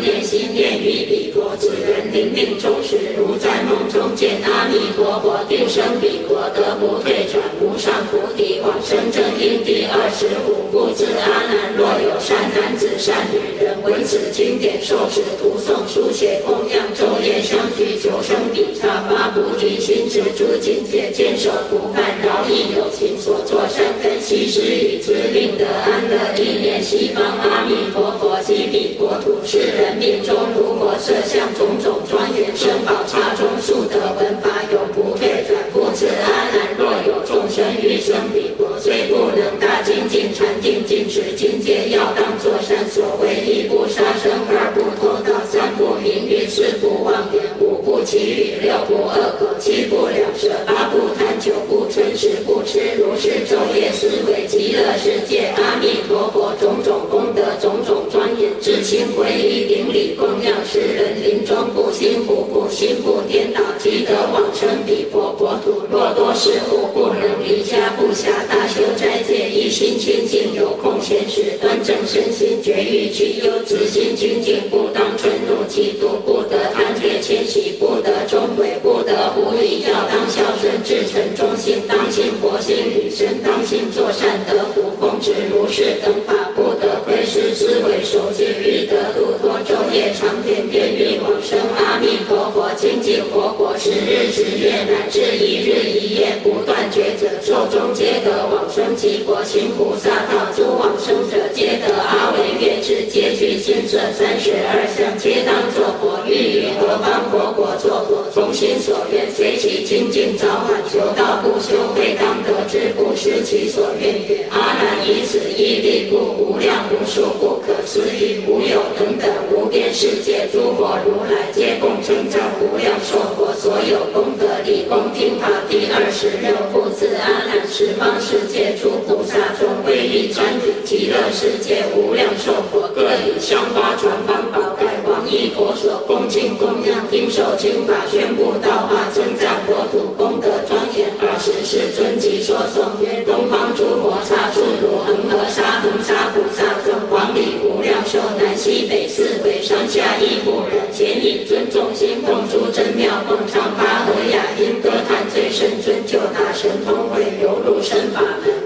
念心念于彼国。此人临命终时，如在梦中见阿弥陀佛，定生彼国，得不退转，无上菩提往生正因。第25故知阿难，若有善男子善女人，闻此经典，受持读诵书写供养，昼夜相续，求生彼刹，发菩提心，持诸境界，坚守不犯，饶益有情，所作善根，悉施与之，令得安乐。意念西方阿弥陀佛，及彼国土，世人命中如火色相，种种庄严，生宝刹中，速得闻法，永不退转。故此阿难，若有众生欲生彼国，虽不能大精进禅定尽持境界，要当作善所为：1不杀生，2不偷盗，3不淫欲，4不妄言，5不绮语，6不恶口，7不两舌，8不贪酒，不嗔10不吃。如是昼夜思维极乐世界阿弥陀佛种种功德，种种庄严，至亲皈依顶礼供养。世人临终不心不怖，心不颠倒，即得往生彼国国土。若多事物不能离家，不暇大修斋戒，一心清净，有空闲时端正身心，绝欲去忧，自心清净，不当嗔怒嫉妒，不得贪嗔迁徙，不得终悔，不得无礼，要当孝顺，至诚忠心，当信佛心与身，当信作善得福，奉持如是等法，不得窥视思维守戒，欲得度脱，昼夜长天，愿欲往生阿弥陀佛清净佛国，10日10夜乃至1日1夜，不断觉者，寿终皆得往生其国。行菩萨道，诸往生者，皆得阿惟越智，皆具金色32相，皆当作佛。欲于何方佛国作佛，从心所愿，随其精进早晚，求道不修，未当得之，不失其所愿也。阿难，以此义力故，无量无数不可思议，无有等等无边世界诸佛如来，皆共称赞无量寿佛所有功德力功听法。第26故知阿难，十方世界诸菩萨中，唯一专顶极乐世界无量寿佛，各以香花传方宝盖，往诣佛所，恭敬供养，听受经法，宣布道化，称赞国土功德庄严。24尊即说颂曰：东方诸佛刹处如恒河沙，恒沙菩萨众，往彼无量寿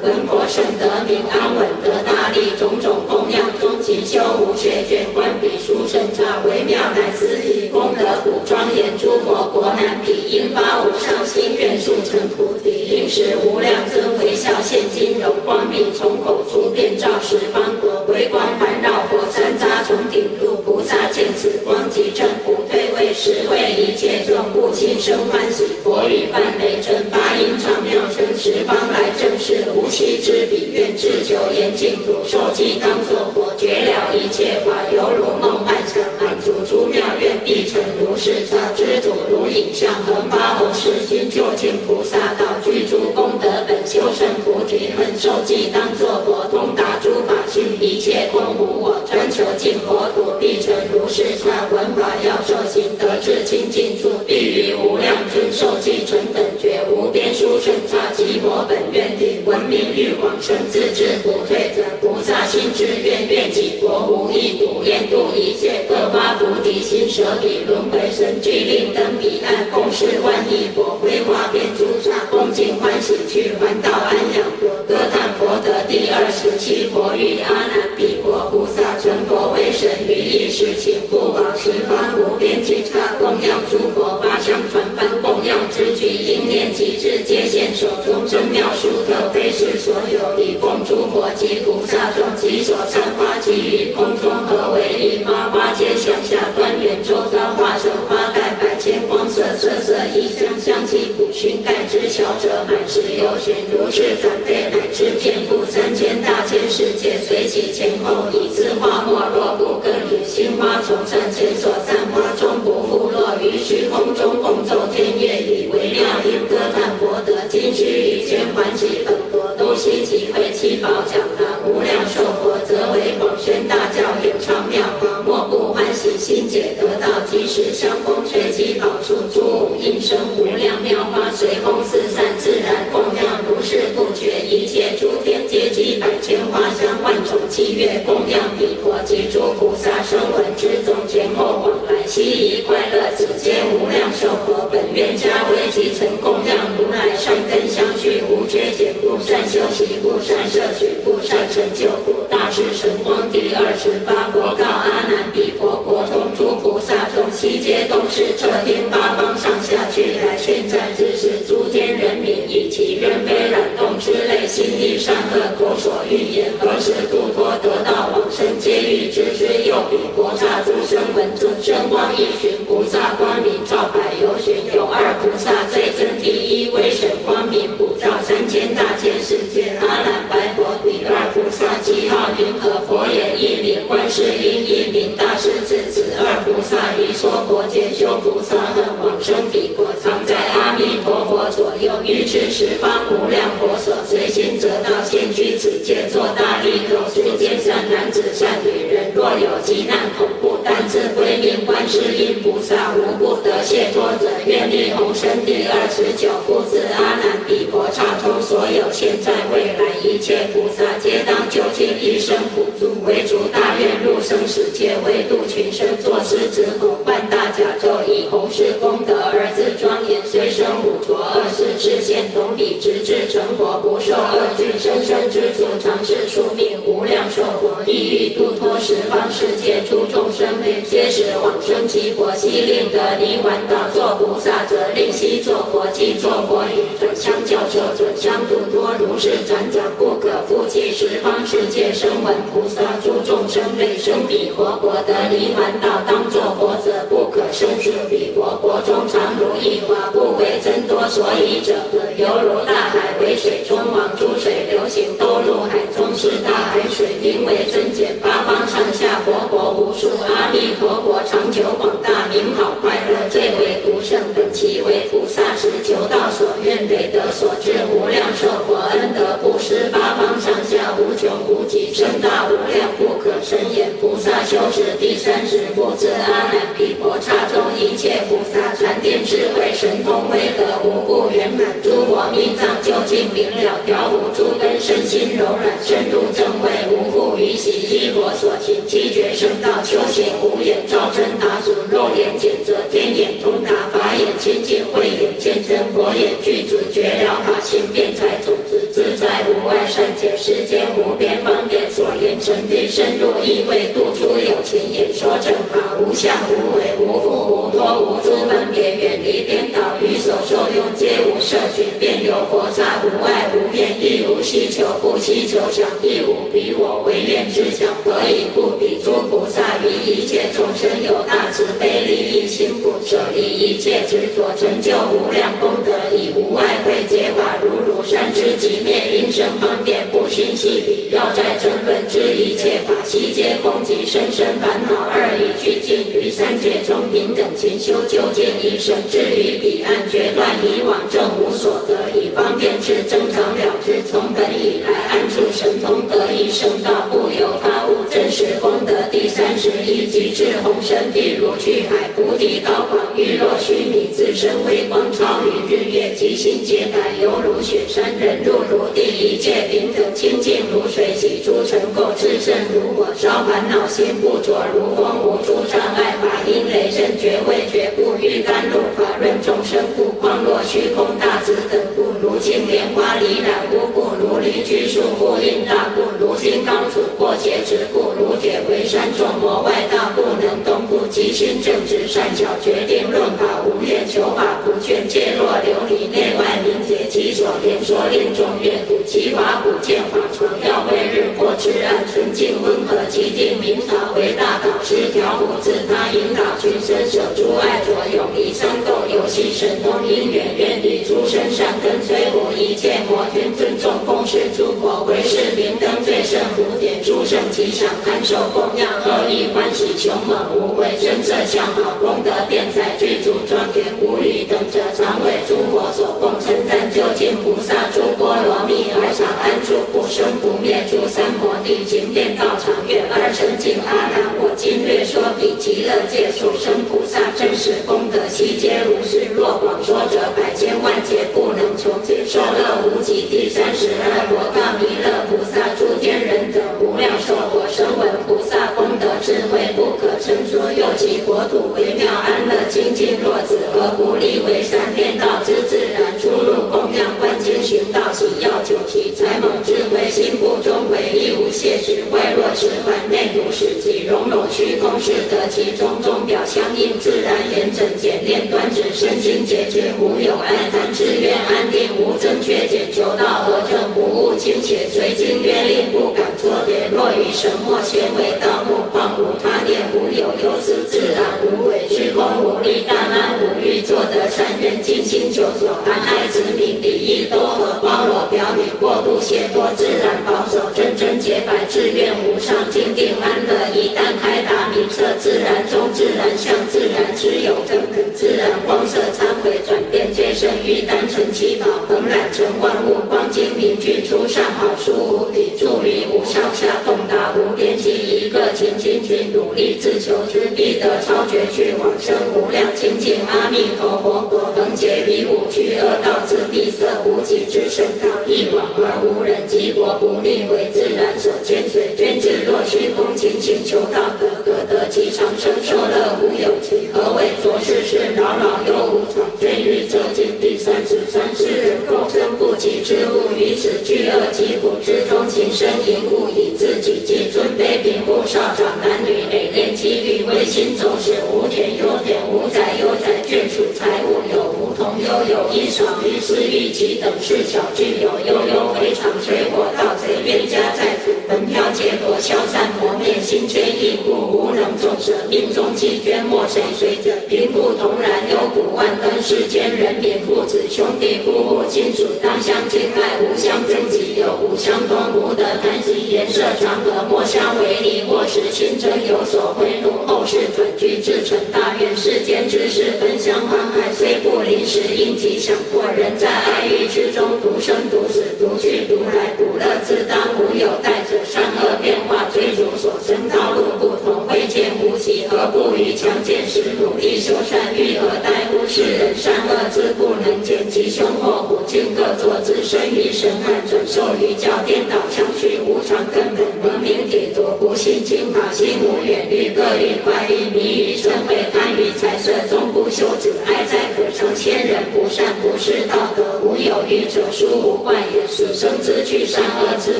闻佛圣得名，安稳得大利，种种供养中勤修无缺卷，观比殊胜刹，微妙乃思议，功德普庄严，诸佛国难比，应发无上心愿，速成菩提，应时无量尊微笑现金容，光明从口出，遍照十方国，微光环绕佛三匝从顶入，菩萨见此光即正不退位，实为一切众不轻生欢喜，佛语梵雷真八音常妙声，十方来正是无期之彼，愿至久严净土，受记当作佛，绝了一切法，犹如梦幻想，满足诸妙愿，必成如是刹，知足如影像，恒发弘誓心，究竟菩萨道，具诸功德本，修成菩提恨，受记当作佛，通达诸法性，一切空无我，专求净佛土，必成如是刹，闻法要受行，得至清净处，必于无量尊受记纯等觉，无边殊胜刹，即佛本愿力，闻名欲往生，自知不退转，菩萨心之愿，愿己国无异度，愿度一切各发菩提心，舍彼轮回身，具令登彼岸，共事万亿佛，回化遍诸刹，恭敬欢喜去，还道安养国，歌叹佛得第27佛语，阿难彼国菩萨成佛为神，于一时请复往十方无边尽刹，供养诸佛八相传梵，供养之具，应念即至，皆现手中真妙殊特，非是所有，以奉诸佛及菩萨众，其所参花及于空中合为一花，花皆向下端圆，周遭化成花盖，百千光色，色色异香，香气普熏，盖之小者满是由旋，如是转沸，乃至遍覆3000大千世界，随其前后，以自化没，若不更与心花从善前所散花中不复落于虚空中，共奏天乐，以为妙音歌叹佛得今须臾间欢喜本国，都悉集会七宝讲堂，无量寿佛则为广宣大教，演唱妙法，莫不欢喜心解得道，即时相逢随即宝处，诸五应声无量妙花，随风四散，自然供养如是不绝，一切诸天皆集百千花香，万种器乐供养彼佛及诸菩萨，声闻之众前后往来，悉以快乐，此皆无量寿佛本愿加为集曾供养如来，善根相续，无缺减，不善修习，不善摄取，不善成就，故大智神光第28佛告阿难彼佛国中诸菩萨众，悉皆都是彻天八方上下去来宣赞之时，诸天人民以其人非染动之类，心地善恶，口所欲言，何时度脱得道往生，皆欲知之。又彼国刹诸声闻众，声光一循，菩萨光明照百由旬，有二菩萨最真第一，为神光明普照3000大千世界，阿难白佛彼二菩萨即号云何佛也，一名观世音，一名大势至，此二菩萨于娑婆界修菩萨恨，往生彼国，常在阿弥陀佛左右，欲至十方无量佛所，随心得道，现居此界，作大利口，世间善男子善女人，若有急难恐怖，但自归命观世音菩萨，无不得解脱者，愿力宏生第29故自阿难彼佛刹中，所有现在未来一切菩萨，皆当究竟一生补助，为诸大愿入生死界，为度群生，作狮子吼，扮大甲胄，以弘誓功德而自庄严，虽生五浊恶世，示现同彼，直至成佛，不受恶趣，生生之主，常是宿命，无量寿佛，意欲度脱十方世界诸众生类，皆使往生其国，悉令得离顽道，作菩萨则令悉作佛，即作佛语，准相教授，准相度脱，如是转讲，不可复计十方世界声闻菩萨诸众生类，生彼佛国得离顽道，当作佛者，不可生是彼佛国中常如一花，不为增多，所以者犹如大海为水中王，诸水流行都入海中，是大海水名为增减，八方上下佛国无数，阿弥陀佛长久广大，名好快乐，最为独胜，本其为菩萨时求道所愿，累得所至，无量寿佛恩德布施，八方上下无穷无极，深大无量，不可深言。菩萨修持第30部自阿难彼佛刹中，一切菩萨禅定智慧神通威德无不圆满，诸佛密藏究竟明了，调伏诸根，身心柔软，深入正位，无复于离喜，依佛所行，七觉圣道，修行无眼，照真达所，肉眼检则天眼通达，法眼清净，慧眼见真，佛眼具足，觉了法性，辩才种子，自在无碍，善解世间无边方便，所言成谛，深入意味，度出有情，演说正法，无相无为，无缚无托，无诸分别，远离颠倒，于所受用皆无摄取，便有佛刹，无爱无厌，亦无希求，不希求想，亦无彼我，唯愿之想，何以故？彼诸菩萨于一切众生有大慈悲利益心，不舍离一切执着，成就无量功德，以无爱慧解法，如善知即灭，因生方便，不熏细理，要在争论之一切法，悉皆空寂，生生烦恼二已俱尽，于三界中平等勤修，究竟一生至于彼岸，决断以往正无所得，以方便智增长了之，从本以来安住神通，得以圣道，不由他物，真实功德第31极致宏深，譬如巨海，无敌高广，玉若须弥，自身微光，超于日月，极心解乃犹如雪山，人入如地，一切平等清净如水，洗诸尘垢，至圣如火烧，烦恼心不着，如风无诸障碍，法音雷震，觉味觉不欲甘露，法润众生故，光若虚空，大慈等故，如净莲花离染污故，如离居树护印大故，如金刚杵破劫执故，如铁围山众魔外道不能动故，即心正直善巧，决定论法，无愿求法，不劝戒若琉璃，内外明解，其所言说令众愿睹，其法普见法床，要为日破之暗，纯净温和，极定明察，为大导师，调伏自他，引导群生，舍诸爱着，永离三垢，游戏神通，因缘愿力，诸生善根摧伏，一切魔君尊重供事诸佛，为是明灯最胜福典，诸圣吉祥堪受供养，乐意欢喜，凶猛无畏，真色相好，功德辩才具足，庄严无与等者，常为诸佛所供称赞，究竟菩萨诸波罗蜜而常安住，不生不灭，诸三摩地行遍道场，愿二乘尽阿难。我今略说彼极乐界所生菩萨真实功德，悉皆如是。若广说者，百千万劫不能穷尽，受乐无极。第32罗告弥勒菩萨，诸天人等无量寿果，声闻菩萨功德智慧不可称说，又其国土微妙安乐清净若子，何不立为三遍道之自然，出入供养观经寻道喜，要求其才猛智慧，心不中唯一无懈时，外若持环内如使己，容容虚空是得其中，众表相应，自然严整简练，端直身心解决，无有爱贪志愿安定，无增缺减，求道而正，不误倾斜，随经约令，不敢作别。若于神墨纤为道目，况无他念，无有忧思，自然无为，虚空无力，但安无欲，作得善愿，尽心求所安，爱子民礼义多和，包罗表里，过度懈惰，自然保守，真真洁白，志愿无上，静定安乐。一旦开达明彻，自然中自然相，自然知有根本，自然光色参回转变，最胜欲单成七宝，恒染成万物，光精明具出善好书无底，助于无上下，洞达无边际，一个勤勤勤努力自求之，必得超绝去往生无量清净阿弥陀佛果，能解彼五趣恶道，自闭塞无极之圣道，一往而无人，极国不立，为自然所兼随，捐至若虚空，勤勤求道德，可得其长生，受乐无有期。何谓浊世事，扰扰又无常，捐欲则尽。第33世人共生不及之物，于此巨恶疾苦之中，情深淫故，以自己及尊卑贫富少长男女累练机遇，为心走使，无田有田，无宅有宅，眷属财物有无同忧有，衣少于私欲其等事小具有，悠悠回肠，水火盗贼，冤家债主，门票劫夺，消散磨灭，心缺意故，无能种舍，命中弃捐，莫谁随者，贫富同然，忧苦万端，世间人民父子兄弟夫妇亲属，当相敬爱，无相争己，有无相通，无得贪惜，颜色长和，莫相为离，或使心争有所贿赂，后世转居至成大愿，世间之事分相欢爱，虽不临时应即想过，人在爱欲之中，独生独死，独去独来，独乐自当，无有代者，善恶变化，追逐所生，道路不同，未见无期，何不于强健时努力修善，欲何待乎？世人善恶自不能见，吉凶祸福境各作自身于神暗转受于教颠倒相续无常根本文明体多不信经法心无远虑各欲快欲迷于身为贪欲财色终不休止爱在可成千人不善不是道德无有余者殊无怪也死生之趣善恶之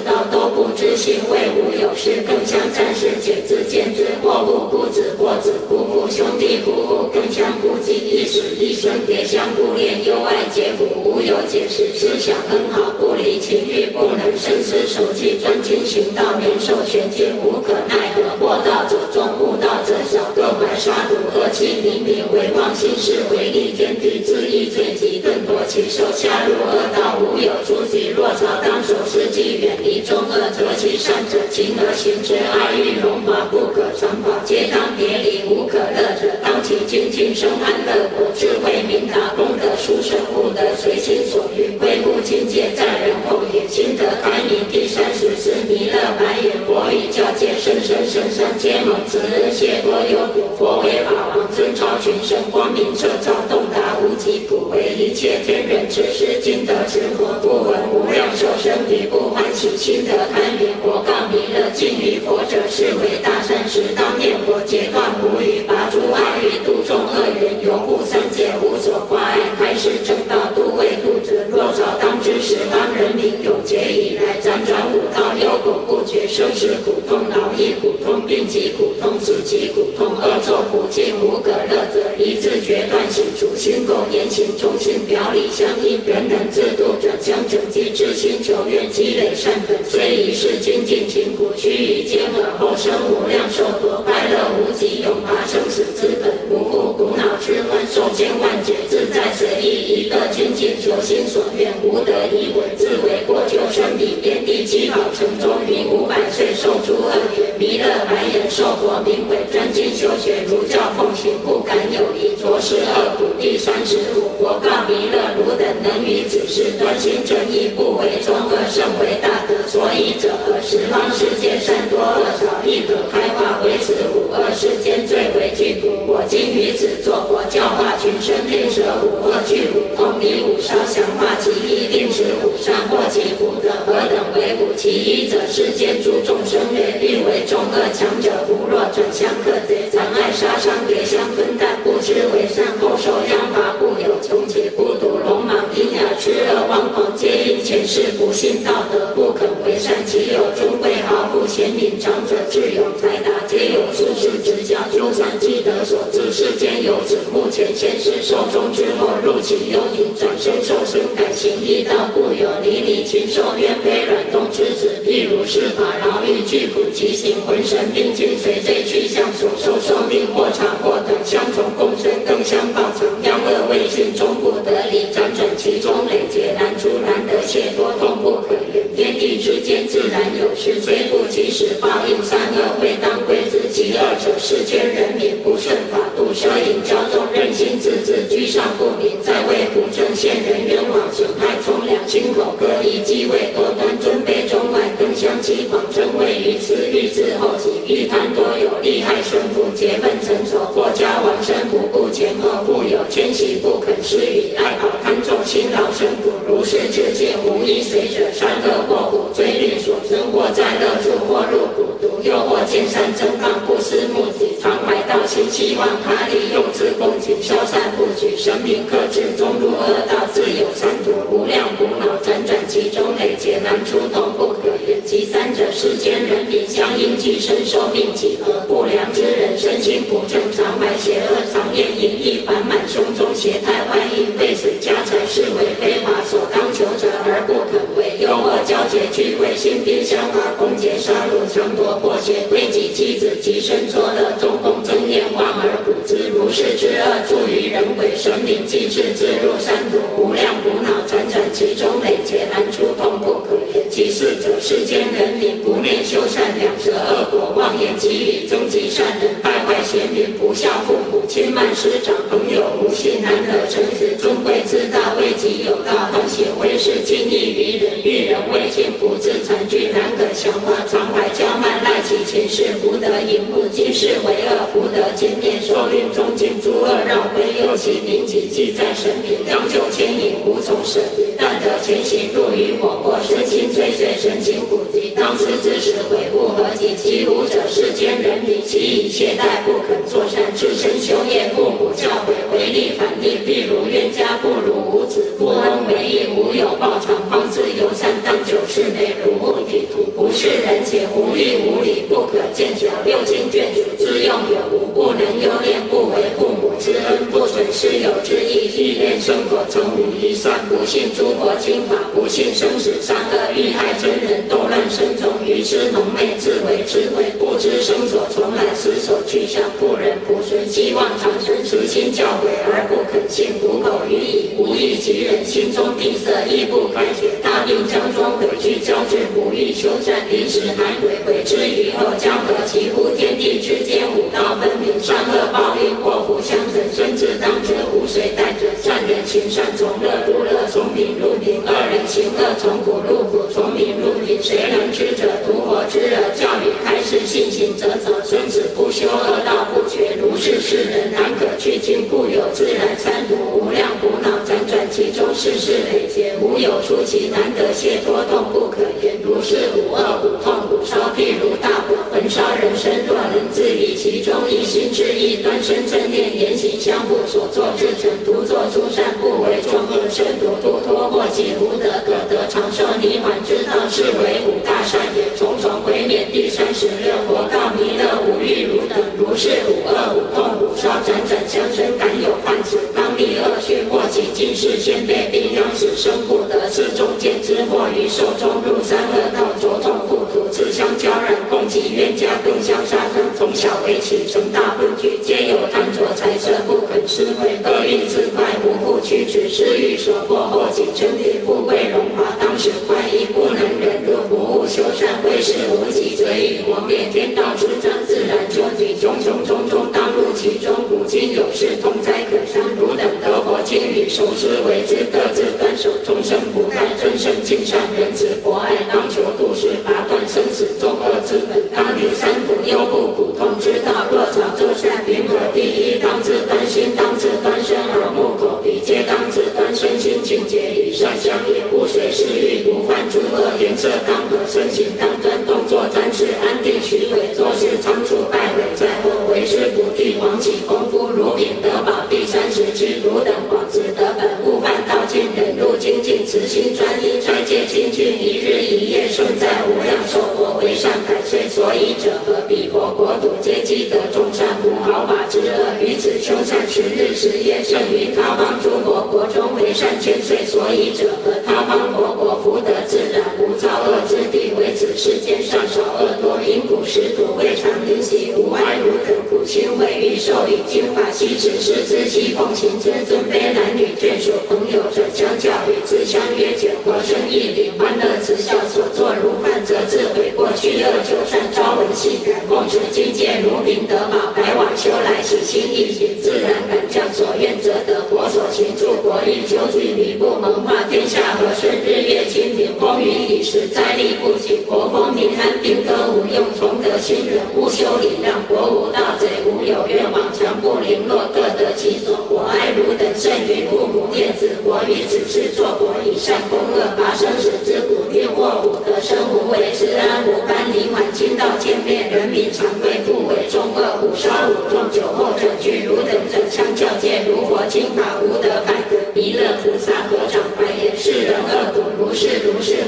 道都不知性为无有事更相战事解自见之或不孤子或子姑父兄弟夫妇更相孤寂一死一生叠相不恋忧爱结苦无有解释思想很好不离情欲不能深思熟记专精行道免受玄境无可奈何获道者众悟道者少各怀杀戮恶气冥冥为妄心事为利天地自意罪极更夺其寿下入恶道无有出己若朝当守世纪远离众恶则其善者勤而行之爱欲荣华不可长跑皆当别离无可乐者当其精进生安乐果智慧明达功德殊胜悟得随心所欲归乎境界在人后也心得开明第34弥勒白眼佛语教界甚深深深皆蒙慈恩谢多有果佛为法王尊超群生光明彻照洞达无极普为一切天人之师今得持佛不闻无量寿生彼不欢喜心得开明佛告弥勒敬于佛者是为大善时当念佛截断无语拔诸爱欲度众恶缘犹护三界无所挂碍开示正道度未度者若早当知时当人民永劫以来辗转五道忧苦不绝生死苦痛劳役苦痛病疾苦痛死疾苦痛恶作苦尽无可乐则一自决断行除心垢言行中心表里相应人能自度者将整机至心求愿积累善本虽一世精进勤苦须臾间而后生无量寿多快乐无极永拔生死之本无复苦恼之患受千万劫自在随意一个精进求心所愿无得以为自为过救生彼边第七宝城中云500岁受诸恶缘弥勒白眼受佛名为专精修学如教奉行不敢有疑着实恶苦第35佛告弥勒汝等能于此事端心正义不为众恶甚为大德所以者十方世界善多恶少亦可开化为此五恶世间最为具苦我今于此作佛教化群生令舍五恶具苦同离五烧降化其一令使五善获其福德何等为苦其一者世间诸众生略欲为众恶强者不若转相克贼残害杀伤别相分担不知为善后受殃罚不有穷且孤独聋盲瘖哑痴恶妄狂皆因前世不信道德不肯为善其有尊贵豪富贤明长者智勇才达皆有术士执教修善积德所致世间有子目前先世寿终之后入其幽隐转身受生改行一道故有离离禽兽冤非软动之子譬如是法牢狱具苦其行浑身并精随罪去向所受寿命或长或短相从共生更相报偿殃恶未尽终不得离辗转其中累劫难出难得解脱痛不可言天地之间自然有事虽不及时报应善恶会当归之其二者世间人民不顺法度奢淫骄纵任性自治居上不明在位不正陷人冤枉损害从良亲口各异机位多端尊卑中外更相欺谎真伪于此欲自后己欲贪多有利害生父结愤成仇或家亡身不顾前后富有迁徙不肯施予爱好贪重辛劳生苦如是至戒无一随者善恶或苦罪律所生或在乐处或入苦毒又或见善正当不思目的常怀道心希望他利用此恭敬消散不举神明克制中入恶道自有三途无量苦恼辗转其中累劫难出痛不可言其三者世间人民相应寄生寿命几何不良之人身心不正常怀邪恶常念淫逸烦满胸中邪态外应被水家财是为非法所当求者而不肯为又或交结聚会心兵相化攻讦杀戮强夺破邪归己妻子及身作乐众共争厌忘而不知如是之恶助于人为神明济世自入三途无量苦恼辗转其中累劫难出痛不可言其四者世间人民不念修善两舌恶果妄言绮语增极善人败坏贤明不孝父母轻慢师长朋友无信难得诚实尊贵自大为己有道恒显威势尽力于人遇人未见不自残具难可降化常怀骄慢赖其起前世福德引悟，今世为恶福德见面，受令中尽诸恶绕归，又其名己记在神明，良久牵引无从舍离，但得前行入于火或身心追随神情普及，当此之时悔不合己，其无者世间人民，其以懈怠不肯作善，自身修业，父母教诲为利反利，譬如冤家不如无子，不恩为义，无有报偿，方自由善，当久世内如木体土，不是人且无义无理，不可见久，六经卷主之用有无，不能优恋，不为父母之恩，不存师友之义，亦恋生活成无一善，不信诸佛经法，不信生死善恶，欲害真人，斗乱生众，愚痴蒙昧，自为智慧，不知生所从来，死所去向，不忍不顺，希望长生，实心教诲而不肯信，苦口语以无益其人，心中闭塞，亦不开解，大定将中回去交至，不欲修善，临时还悔之于后，将何其乎天地之间五道分明，善恶报应祸福相承，身自当知无谁待者，善人行善从乐入乐，从明入明，恶人行恶从苦入苦，从明入明，谁能知者独活之耳，教育开示信行则走，生死不休，恶道不绝，如是世人难可去尽，故有自然三途无量苦恼辗转其中，世事累劫，无有出其难得解脱，痛不可言，如是无恶无痛无烧，譬如大火焚烧人身，若能自于其中，一心致意端身正念，言行相互，所作至诚，独作诸善，不为众恶，身独度脱，或己福德，可得长寿涅槃之道，是为五大善也。重重回免第36，佛告弥勒，无欲如等，如是无恶无痛无烧，辗转相生，敢有犯此，当立恶趣，或其今世先辈，必将使生不得，是中间之祸，于寿中入三恶道，着痛复土，自相交染，共济冤家，更相杀生，从小为起，成大不惧，皆有贪着财色，不肯施惠，恶欲自快，无复驱止，是欲所迫，后己争地，富贵荣华，当时快意，不能忍辱，不务修善，为是无己，则以磨灭天道之章，自然究竟，种种种种，当入其中，古今有事，同灾可伤，汝等得佛经语，熟知为之，各自端守众生不殆，真圣敬善仁慈博爱，当求度世，拔断生死众恶之本，当离三苦忧怖苦痛之道，若常作善，云何第一，当自端心，当自端身，耳目口鼻皆当自端身心，境界与善相应，不随世欲，不犯诸恶，颜色当和，身形当端，动作展示安定虚伪，做事仓促败伪，在后为师不地，王起功夫如品德宝第37，汝等广自得本，勿犯道尽，忍辱精进，慈心专一，斋戒精进，一日一夜顺在无量寿佛，为善百岁，所以者何彼佛国土皆积得众善，无毫发之恶，于此修善10日10夜，胜于他方诸佛国中为善千岁，所以者何他方佛国福德自然，无造恶之地，为此世间善少恶多，因苦食土，未尝灵犀，无爱如等苦心，为欲受以净化，悉持师之悉奉行之，尊卑男女眷属朋友者相教与之，相约解活生义理，欢乐慈笑，所作如犯则自悔过，去恶求善，朝闻夕改，共持境界如明德宝，改往修来喜心一行，自然感将所愿则得，佛所行助国益，久居弥不蒙化，天下和顺，日月清明，风雨已时，灾力不起，国风民安，兵戈无用，崇德新人，勿修礼让，国无盗贼，无有愿望，强不零落，各得其所，我爱汝等甚于父母念子，国于此事作国，以善攻恶，拔生死之苦，令祸无得生，无为之安，无班离缓，亲道见面，人民常贵，不为众恶，无烧无众，酒后者惧，汝等者相教戒，如佛经法，无得反得，弥勒菩萨合掌白言，世人恶毒，如是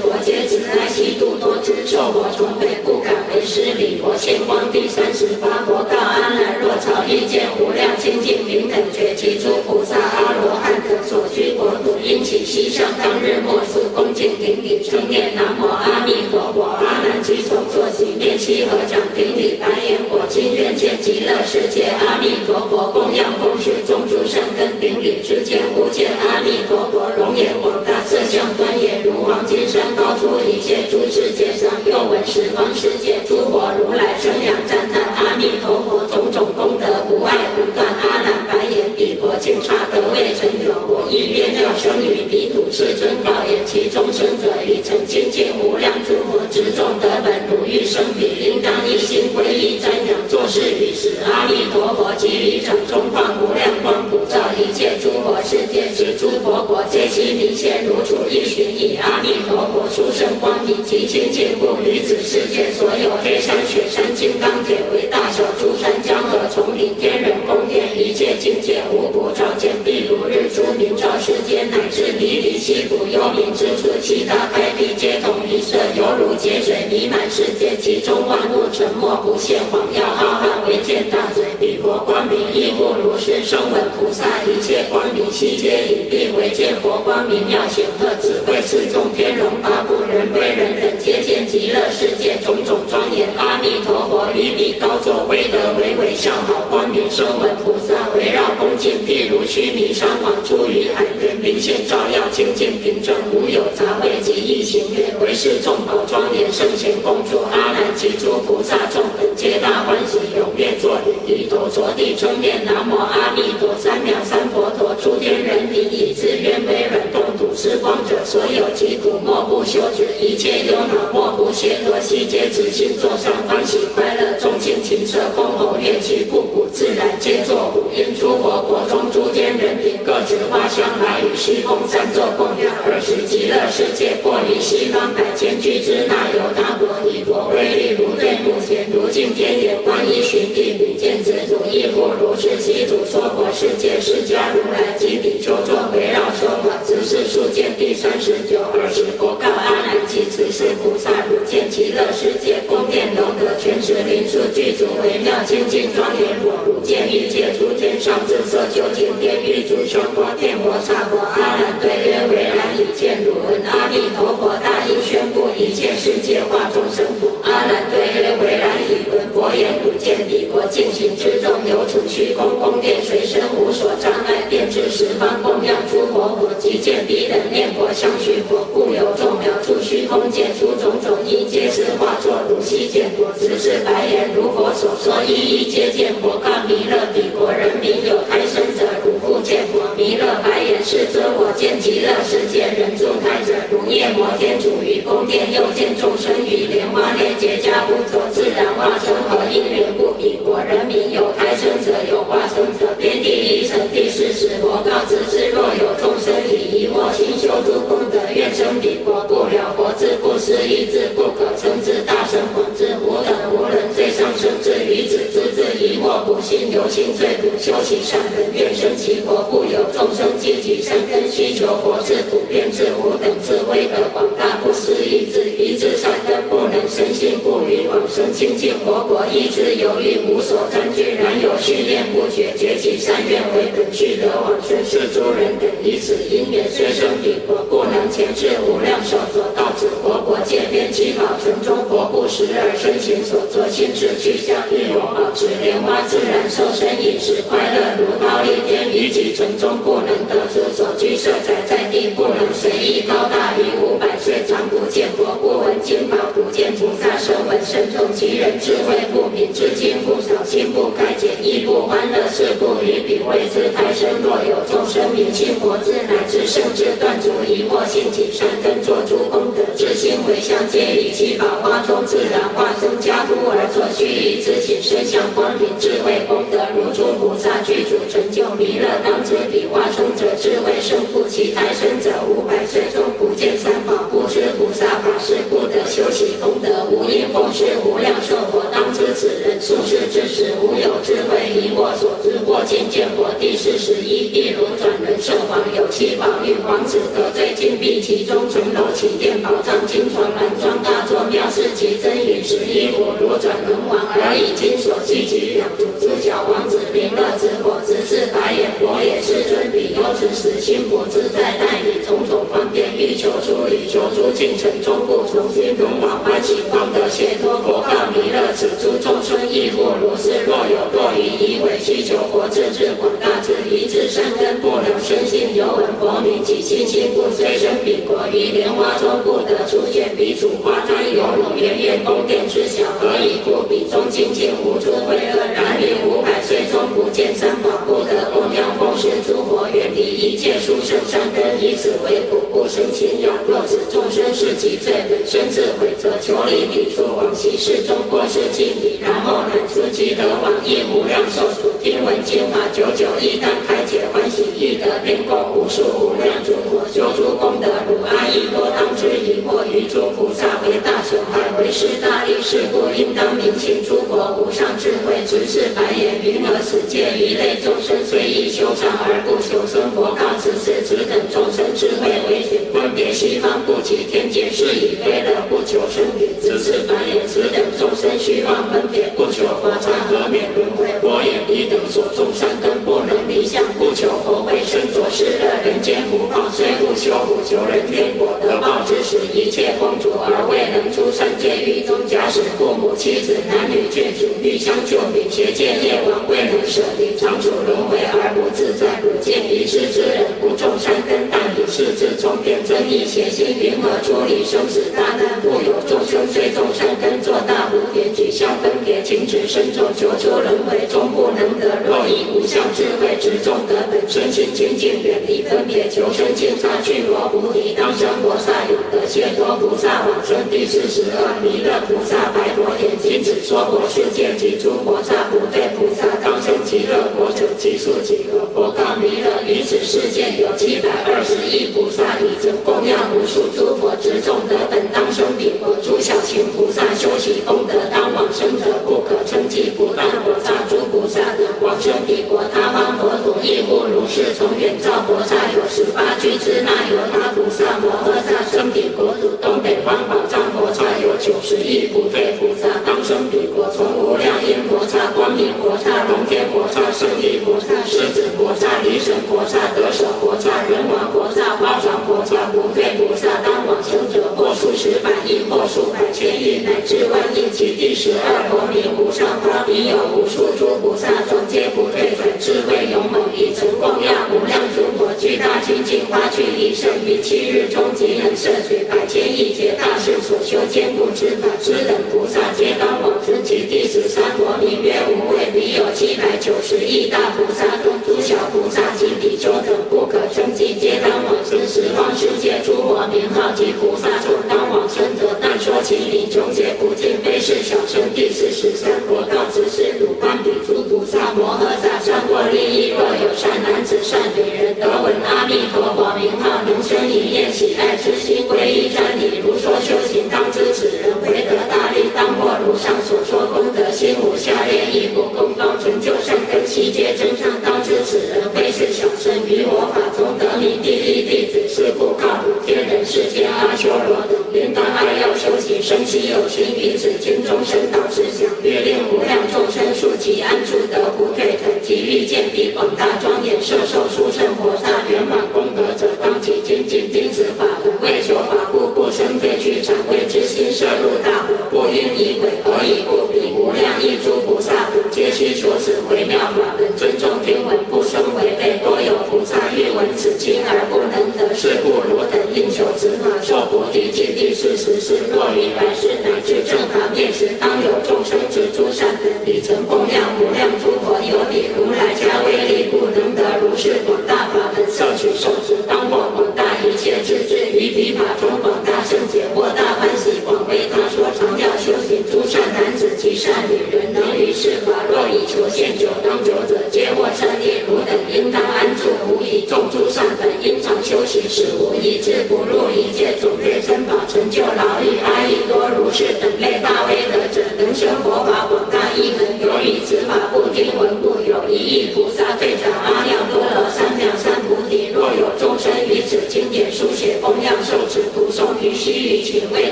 佛皆慈爱，悉度多知，受佛崇拜，不敢为师，礼佛献光第38，佛告阿难，若朝遇见无量清净平等觉其诸菩萨阿罗汉等所居国土，因其西向当日莫速恭敬顶礼，称念南无阿弥陀佛，阿难即从坐起，面七合掌顶礼，白言我今愿见极乐世界阿弥陀佛，供养供许中诸善根，顶礼之间，忽见阿弥陀佛容颜广大，色相端严，如黄金山，高出一切诸世界上，又闻十方世界诸佛如来称扬赞叹，阿弥陀佛种种功德无碍不断，阿难白言，彼佛净刹得未成有，我亦愿要生于彼土，世尊告言，其中生者已成清净无量诸佛之之众得本如欲生彼，应当一心皈依瞻仰，作是语是阿弥陀佛，即离掌中放无量光普照一切诸佛世界，使诸佛国皆悉明现如处一寻，以阿弥陀佛殊胜光明及清净故，于此世界所有黑山雪山金刚铁为大小诸山江河丛林天人宫殿一切境界无不照见，譬如日出明照世界，乃至离离西土幽冥之处，七大开辟皆同一色，犹如劫水弥满世界，其中万物沉默不现，晃耀浩瀚为见大嘴，彼佛光明亦复如是，声闻菩萨一切光明悉皆隐蔽为见佛光明妙显赫，智慧四众天龙八部人非人等皆见极乐世界种种庄严，阿弥陀佛于彼高坐威德为微笑好光明，声闻菩萨围绕恭敬，譬如须弥山王出于海源，明现照耀清净平正，无有杂味及异行愿，为是众宝庄严圣贤公主阿难及诸菩萨众等皆大欢喜，踊跃作礼，低头着地称念南无阿弥陀三藐三佛陀，诸天人民以自愿为软动土施光者，所有疾苦莫不休止，一切忧恼莫不歇脱，悉皆此心作上欢喜快乐，众庆琴瑟箜篌乐器布谷自然皆作鼓，因诸佛国中诸天人民各执花香来与虚空三座供养，尔时极乐世界过于西方百千俱之那由他国，以佛威力如对目前，如镜天眼观一寻地比见子主，亦复如是悉主说佛世界释迦如来及比丘众围绕说法，此是数见第39。尔时佛告阿难及此世菩萨，如见极乐世界宫殿楼阁泉池林树具足微妙清净庄严佛，如见一切诸天上至色究竟天狱主修佛天佛刹佛，阿难对曰唯然，已见汝闻阿弥陀佛大应宣布一切世界化众生佛，阿难对曰唯然，已闻佛言汝见彼国进行之中有处虚空宫殿随身无所障碍，遍至十方供养诸佛国，即见彼等念佛相续佛，故有众苗处虚空界出种种因皆是化作如悉见佛，此是白言如佛所说，一一皆见佛告弥勒彼国人民有胎生者，如复见佛。弥勒白言世尊，我见极乐世界人住胎者，如夜摩天主于宫殿，又见众生于莲花内结跏趺坐，自然化生何因缘故？彼国人民有胎生者，有化生者。遍地离尘第40佛告此事，若有众生以疑惑心修诸功德，愿生彼国，不了佛之不思议之不可称之大神广之无等无人最上圣智于此之智疑惑不信由心最苦修习善人，愿生其国，故有众生积极善根需求佛智普遍智无等智威德广大不思议智，一智善根不能生信，故于往生清净佛国，一之犹豫无所占据，然有训练不绝，绝其善愿为本具得往生，是诸人等以此因缘虽生彼国，不能前世无量寿所到此佛国界边七宝城中佛不时而身行所作心智去向，亦有保持莲花自然受身饮食快乐如刀立天于其城中，不能得出所居舍宅在地，不能随意高大于500岁，常不见佛，不闻经宝，不见菩萨，声闻深重，其人智慧不明，知经不少，心不开解，亦不欢乐，是故于彼谓之胎生。若有众生明信佛智，乃至圣智断除疑惑，信其善根，做诸功德，自心回向，皆以七宝花中自然化生加突而作，须以自信身相光明智慧功德，如诸菩萨具足成就弥勒当知彼化生者智慧胜负，其胎生者500岁中不见三宝，不知菩萨法是不得修习功德，无因奉事无量寿佛，当知此人宿世之时无有智慧，疑惑所知或见见佛。第41，譬如转轮圣王有七宝玉，王子得罪禁闭其中，城楼起殿宝藏金床蓝庄大座，妙视其真陨石衣服，如转轮王而以金所系其两足之脚，王子临乐之火直视白眼，佛也世尊，彼忧之时心不自在，但以种种方便欲求出离，求诸尽尘中不从心荣华欢喜光德解脱。佛告弥勒，此诸众生亦复如是，若有过于疑为需求佛智智广大智，一智善根不能生信，犹闻佛名及信心故，虽生彼国，于莲花中不得出现，彼主花胎犹如圆圆宫殿之小，何以故？彼中清净无诸秽恶，然于500岁中不见三宝，不得供养奉事诸佛，远离一切界殊胜善根，以此为苦，不生情有。若此众生是其罪本身自毁，则求离彼处往昔世中过失尽彼，然后乃自即得往亦无量寿处。听闻经法久久，亦当开解欢喜，亦得遍供无数无量诸佛，修诸功德如阿逸多当知疑惑，于诸菩萨为大损害，为师大利，是故应当明请诸佛无上智慧，直视白眼，云何此界一类众生虽亦修善而不求生佛告此是此等众生智慧为显，分别西方不及天界，是以非乐不求生彼，直视白眼，此等众生虚妄分别，不求佛刹和免轮回，佛眼彼等所种善根不能离相，不求佛慧身着是乐人间福报，虽不修苦求人天果得报之时，一切丰足而未能出三界狱中，假使父母妻子男女眷属欲相救彼，邪见业王未能舍离，常处轮回而不自在，可见愚痴之人不种善根，但以世自充变增益邪心，云何处理生死大难？复有众生虽种善根，做大无边举相分别，情执深重，求出轮回终不能得。若以无相智慧直种得本，身心清净，远离分别，求生净刹去罗菩提，当生菩萨永得解脱菩萨往生第42弥勒菩萨白佛言：今此说佛世界及诸佛刹不对菩萨当生极乐国者，其数几何？佛告弥勒：于此世界有720亿菩萨，以曾供养无数诸佛，直种得本当生彼国。诸小型菩萨修习功德，当往生者不可称计，不但佛刹诸菩萨得往生彼国，他方佛土亦复如是。从远照佛刹有18具支那由他菩萨摩诃萨生彼国土，东北方宝藏佛刹有90亿不对菩萨当生彼国，从无量音佛刹、光明佛刹、龙天佛刹、胜利佛刹、狮子佛刹、离神佛刹、得手佛刹、人王佛刹、花床佛刹不对菩萨当往生者，或数十百亿，或数百千亿，乃至万亿。其第12佛名无上花，彼有无数诸菩萨众皆不退转，智慧勇猛，以曾供养无量诸佛，具大清净花具一胜，于7日中即能摄取100千亿劫大士所修坚固之法，此等菩萨皆当往生。其第13佛名曰无畏，彼有790亿大菩萨中，诸小菩萨及比丘等不可称计，皆当往生。十方世界诸佛名号及菩萨众当往生者，但说其名穷劫不尽，非是小乘。第43佛告此是汝观彼诸菩萨摩诃萨善过利益，若有善男子善女人得闻阿弥陀佛名号，能生一念喜爱之心，皈依瞻礼，如说修行，当知此人为得大利，当获如上所说功德心无下列一不功高成就善根，悉皆真上，当知此人非是小乘，于我法中得名第一弟子。是故告汝天人世间阿修罗等，应当爱要修行，生其有情，于此经中深导思想，略令无量众生速其安处，得不退转，即欲见彼广大庄严摄受殊胜佛刹圆满功德者，当即精进听此法门，为求法故，不生废去禅谓之心摄入大火，不应以毁，何以故？彼无量亿诸菩萨等，皆须求此微妙法门，尊重听闻，不生违背。多有菩萨欲闻此经而不能得，是故汝等应求此法，受菩提记。第44若于来世乃至正法灭时，当有众生执诸善根，彼曾供养无量诸佛，有彼如来加威力，故能得如是广大法门，摄取受持，当获广大一切智智，于彼法中广大圣解，获大欢喜，广为他说，常要修行。诸善男子及善女人能于是法，若以求现久当久者，皆获善业。汝等应当安住，无以种诸善本，应常修行，使无一志不入一切种类珍宝，成就牢狱。阿逸多如是等类大威德者，能生佛法广大一门，由于此法不听闻故，有1亿菩萨对转阿耨多罗三藐三菩提。若有众生于此经典书写供养受持读诵，于须臾请为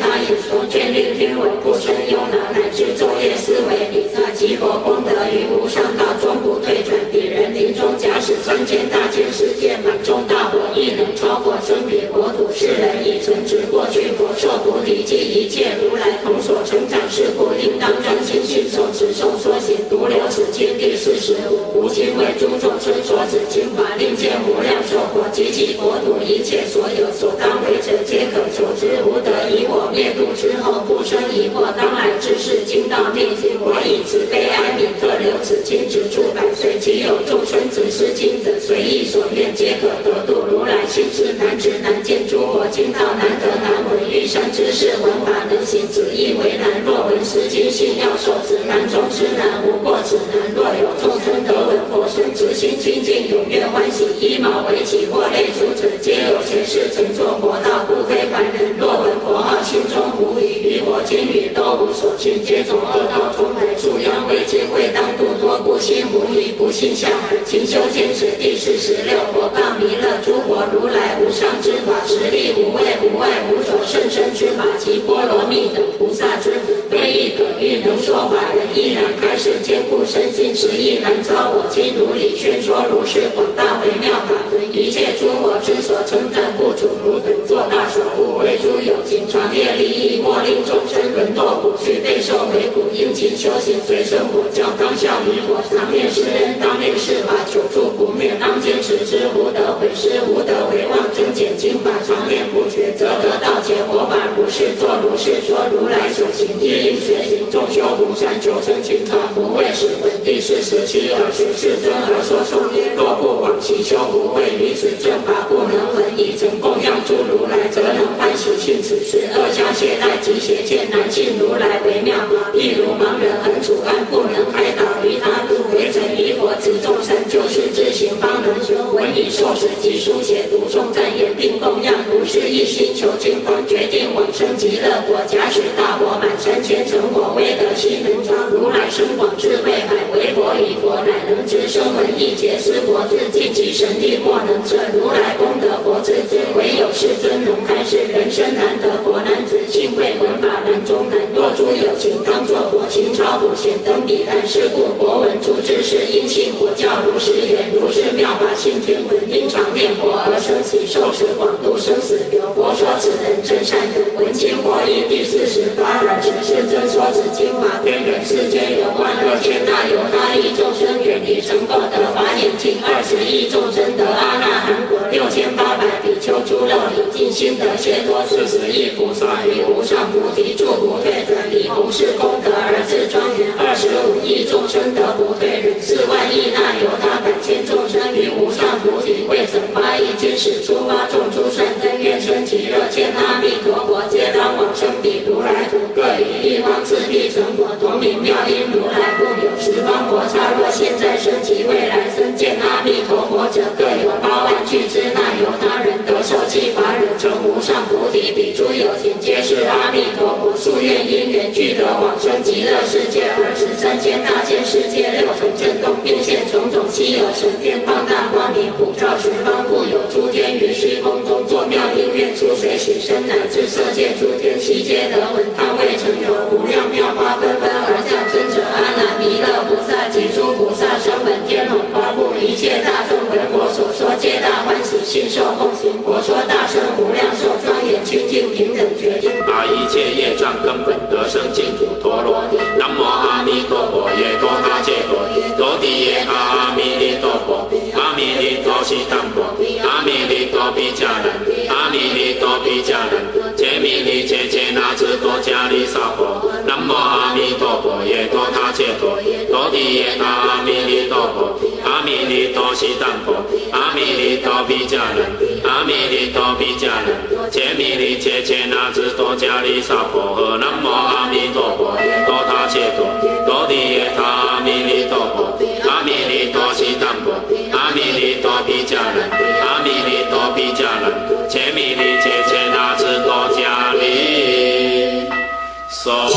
他演说，眷令听闻，不生忧恼，乃至昼夜思维彼萨及佛功德于无上道中不退转。彼人临终假使3000大千世界满中大火，亦能超过生彼国土。世人已曾执过去佛受菩提记，一切如来同所成长，是故应当专心信受持诵说行，独留此经。第45无今为诸众生所指经法，令见无量寿佛及其国土一切所有所当为者，皆可求之。无得以我灭度之后，不生疑惑，当来之事经道面心，我以慈悲哀悯特留此经，直处百岁，其有众生子失经者，随意所愿，皆可得度。如来心是难知难见，诸佛经道难得难闻，欲善知识闻法能行，此亦为难。若闻是经信要受持，难中之难，无过此难。若有众生得闻佛声，慈心清净，踊跃欢喜，一毛为起或类诸者，皆有前世曾作佛道，故非凡人。若闻佛号，心中无疑，于佛经语都无所信，皆从恶道中来，处殃为见未当度，多不信无疑，不信向耳。勤修坚持第46，佛告弥勒，诸佛如来无上之法，实力无畏无碍无着，甚深之法，及波罗蜜等菩萨之福，非亦可欲能说法人，亦然开示坚固深信，实亦难遭。我今如理宣说，如是广大微妙法门，一切诸佛之所称赞不主，汝等作大所误，为诸有情长业利益，莫令众生沦堕苦趣，备受为苦，应勤修行，随生活教，当效于佛，常念施恩，当念施法，久住不灭，当坚持之，无得毁失，无得为妄，增减经法，常念不绝，则得道解佛法。如是作，如是说，如来所行，亦应学行，众修不善，求生情常，不畏使闻。第47，尔时世尊而说颂曰：若不往其修不畏，于此正法不能闻，已曾供养诸如来，则能欢喜信此事。恶加懈怠及邪见，难信如来微妙法，亦如盲人横处安，不能开导于他路。为曾于佛子众生，救世之行方能修，闻以受持及书写读诵赞言，并供养，如是一心求经方，决定往生极乐国。假使大火满3000成火，未得悉能着。如来深广智慧海，为佛以佛乃能知声闻意解，思佛智尽其神力，莫能测。如来功德佛智知，唯有世尊能开示。人生难得佛难知，幸会闻法难中难。若诸有情当作佛，行超普贤登彼岸。是故佛闻诸知识，因信佛教如是言。如是妙法信听闻，因常念佛而生喜，受持广度生死流。佛说此人真善人，闻经佛意。第48，尔时世尊说此经法，天人世间有12000大由他亿众生，远离成垢得法眼净，20亿众生得阿那含果，6800比丘诸漏理尽心得解脱，40亿菩萨于无上菩提住不退转，以弘誓功德而自庄严，25亿众生得不退忍，4万亿那由他百千众生于无上菩提未曾发意，今始出发众诸善根，愿生极乐见阿弥陀佛，皆当往生彼如来土，各于一方次第成佛，同名妙音如来故有十方佛刹。若现在生及未来生见阿弥陀佛者，各有8万俱之那由他人，得受记法忍，成无上菩提。彼诸有情皆是阿弥陀佛夙愿因缘，俱得往生极乐世界。尔时3000大千世界6层震动，并现种种稀有神天，放大光明，普照十方，故有诸天于虚空中作妙音乐，出随喜身，乃至色界诸天悉皆得闻。当未成有无量妙花纷纷而降尊者，阿难弥勒菩萨及诸菩萨声闻天龙八部一切大众闻佛所说，皆大欢喜，信受奉行。佛说大圣无量寿庄严清净平等觉经，把一切业障根本得生净土陀罗尼。南无阿弥陀佛，耶多他切佛，多地耶阿弥利多佛，阿弥利多悉当佛，阿弥利多毗迦人，阿弥利多毗迦人，揭弥利揭揭那智多迦利萨佛。南无阿弥陀佛，耶多他切佛，多地耶阿弥利多佛，阿弥利多悉当佛，阿弥利多毗迦人，阿弥利多毗迦人，揭弥利揭揭那智多迦利萨佛。南无阿弥陀佛，多他切佛，多地耶阿弥利多佛，阿弥利多悉当佛，阿弥利多毗迦人，阿弥利多毗迦人，揭弥利揭揭那智多迦利萨婆。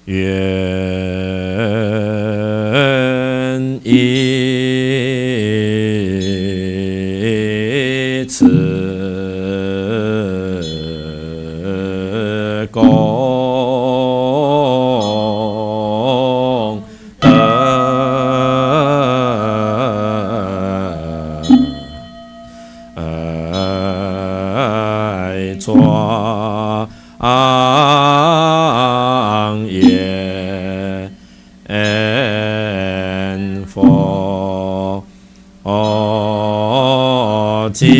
愿以此功德庄严。净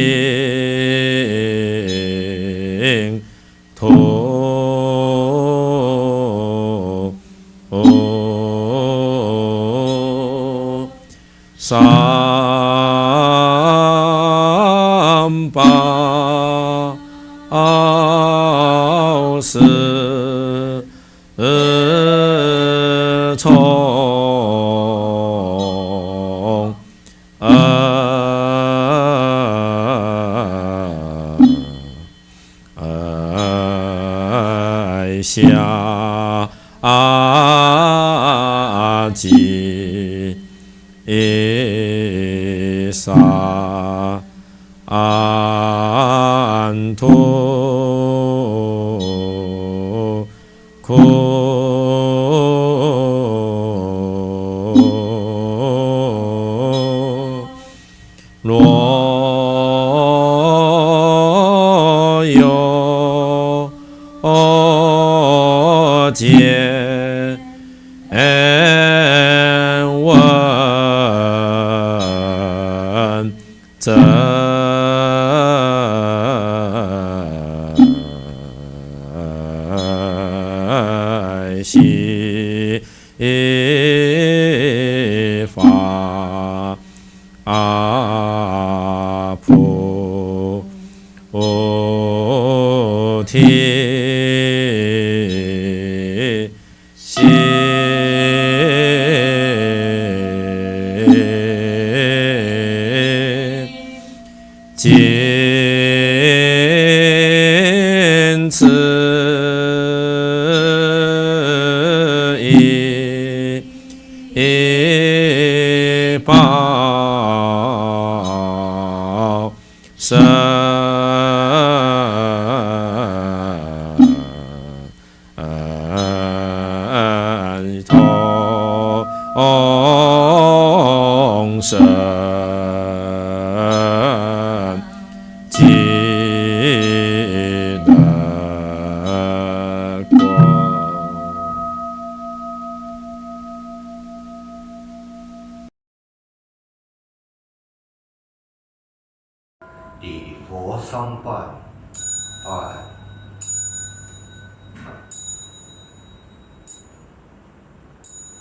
土三宝四重下济萨安土库罗有见闻真心法菩提心尽此一报身同生极乐国。礼佛三拜，拜。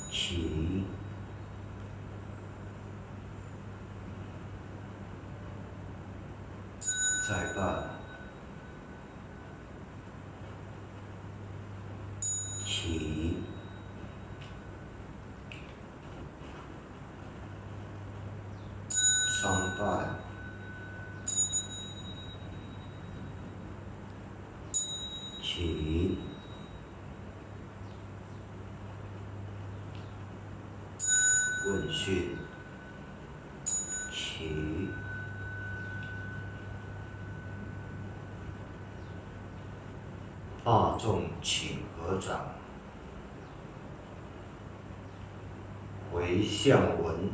起，再拜。起，三拜。起，问讯，起，大众请合掌，回向文，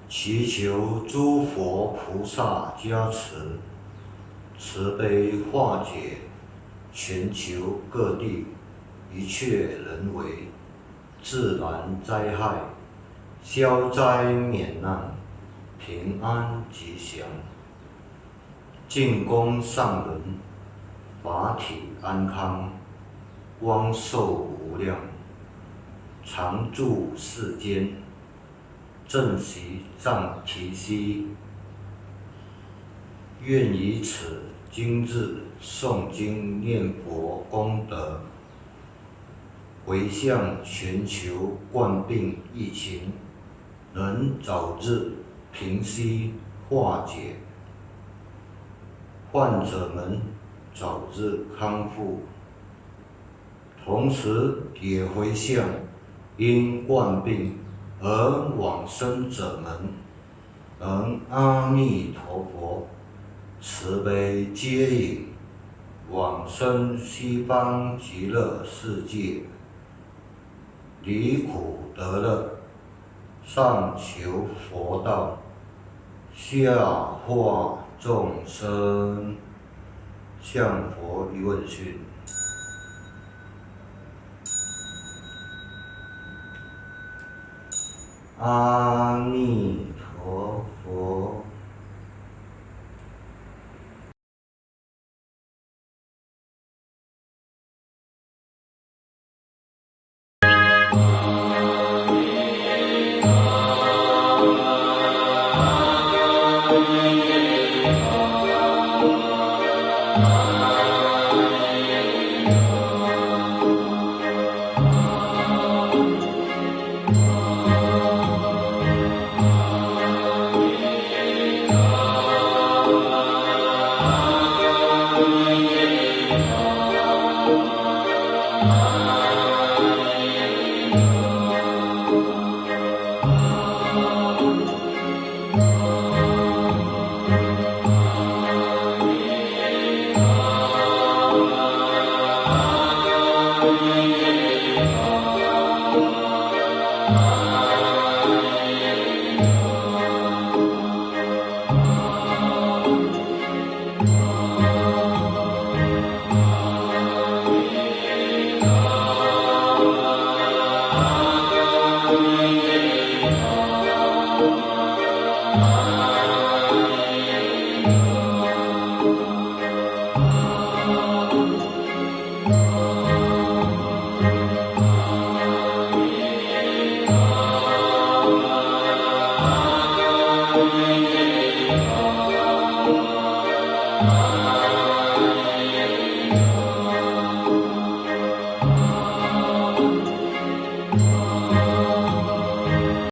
祈求诸佛菩萨加持，慈悲化解全球各地一切人为自然灾害，消灾免难，平安吉祥，进恭上人，法体安康，光寿无量，常住世间，正习藏提悉。愿以此今日诵经念佛功德，回向全球冠病疫情能早日平息化解，患者们早日康复，同时也回向因冠病而往生者们，能阿弥陀佛慈悲接引，往生西方极乐世界，离苦得乐，上求佛道，下化众生。向佛一问讯。阿弥陀佛。阿